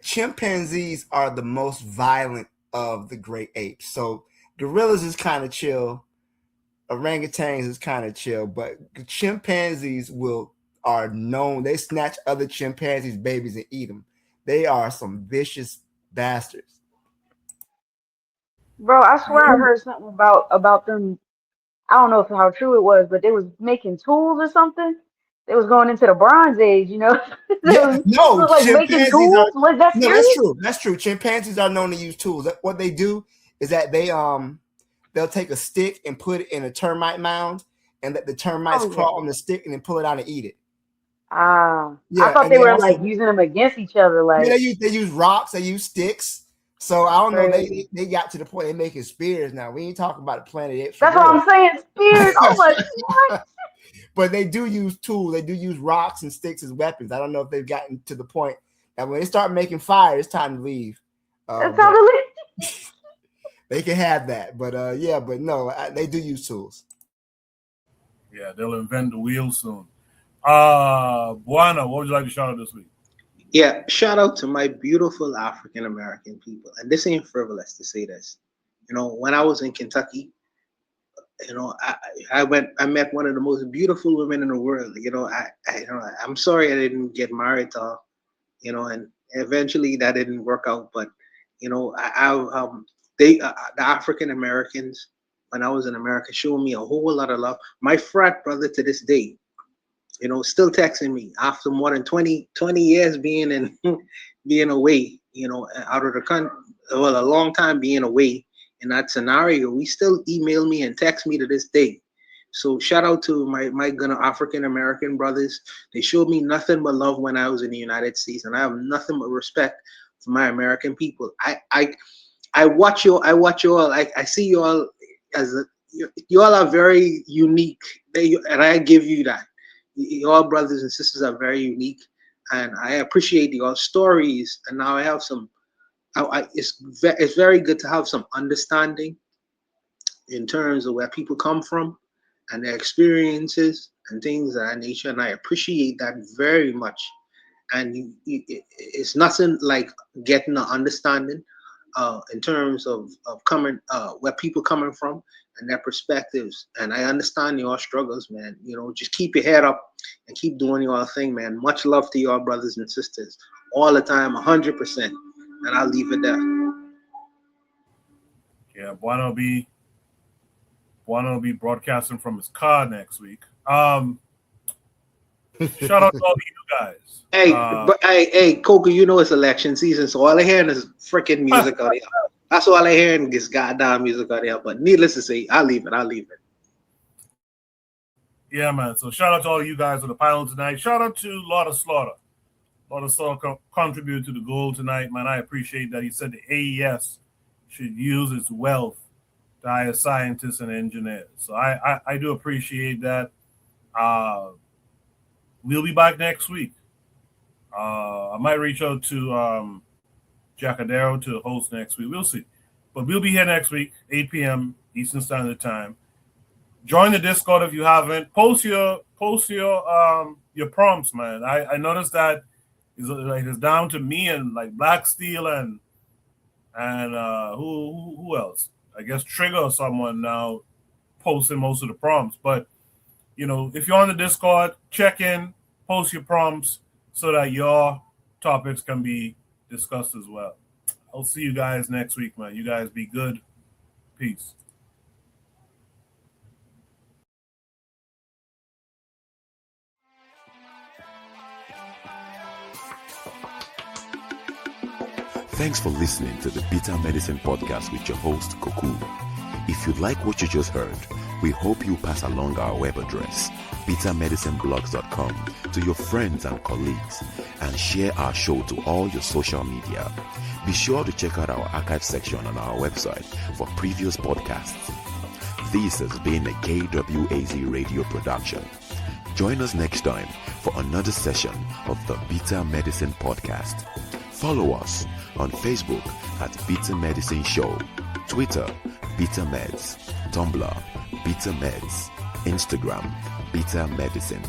chimpanzees are the most violent of the great apes. So gorillas is kind of chill. Orangutans is kind of chill, but chimpanzees are known. They snatch other chimpanzees' babies and eat them. They are some vicious bastards. Bro, I swear I heard something about them. I don't know if how true it was, but they was making tools or something. They was going into the Bronze Age, you know. Yeah, no, was like making tools. Was that no, serious? that's true. That's true. Chimpanzees are known to use tools. What they do is that they'll take a stick and put it in a termite mound, and let the termites crawl on the stick and then pull it out and eat it. Ah, Yeah, I thought they were like using them against each other. Like they use rocks, they use sticks. So I don't know. Crazy. They got to the point they making spears now. We ain't talking about the Planet Apes. That's what I'm saying. Spears. Oh my God. But they do use tools. They do use rocks and sticks as weapons. I don't know if they've gotten to the point that when they start making fire, it's time to leave. It's time to leave. They can have that, but but no, they do use tools. Yeah, they'll invent the wheel soon. Buana, what would you like to shout out this week? Yeah, shout out to my beautiful African American people. And this ain't frivolous to say this. You know, when I was in Kentucky, you know, I met one of the most beautiful women in the world. You know, I'm sorry I didn't get married to her, you know, and eventually that didn't work out. But, you know, the African Americans, when I was in America, showed me a whole lot of love. My frat brother to this day, you know, still texting me after more than 20 years being away, you know, out of the country, well, a long time being away in that scenario. We still email me and text me to this day. So shout out to my African American brothers. They showed me nothing but love when I was in the United States, and I have nothing but respect for my American people. I watch you all. I see you all you all are very unique, and I give you that. Your brothers and sisters are very unique, and I appreciate your stories. And now I have some. It's very good to have some understanding in terms of where people come from and their experiences and things of that nature. And I appreciate that very much. And it's nothing like getting an understanding in terms of coming where people coming from and their perspectives. And I understand your struggles, man. You know, just keep your head up and keep doing your thing, man. Much love to your brothers and sisters all the time, 100%. And I'll leave it there. Yeah, Buana will be broadcasting from his car next week. Shout out to all of you guys. Hey, Coco, you know it's election season, so all I hear is freaking music out here. That's all I hear in this goddamn music out here. But needless to say, I'll leave it. Yeah, man. So shout out to all of you guys on the panel tonight. Shout out to Lord of Slaughter. Lord of Slaughter contributed to the goal tonight, man. I appreciate that. He said the AES should use its wealth to hire scientists and engineers. So I do appreciate that. We'll be back next week. I might reach out to Jacadero to host next week. We'll see. But we'll be here next week, 8 p.m. Eastern Standard Time. Join the Discord if you haven't. Post your prompts, man. I noticed that it's down to me and like Black Steel and who else? I guess Trigger or someone now posting most of the prompts. But you know, if you're on the Discord, check in, post your prompts so that your topics can be discussed as well. I'll see you guys next week, man. You guys be good. Peace. Thanks for listening to the Bitter Medicine Podcast with your host, Koku. If you like what you just heard, we hope you pass along our web address, bittermedicineblogs.com, to your friends and colleagues, and share our show to all your social media. Be sure to check out our archive section on our website for previous podcasts. This has been a KWAZ radio production. Join us next time for another session of the Bitter Medicine Podcast. Follow us on Facebook at Bitter Medicine Show, Twitter, Bitter Meds, Tumblr, Bitter Meds, Instagram, Bitter Medicine.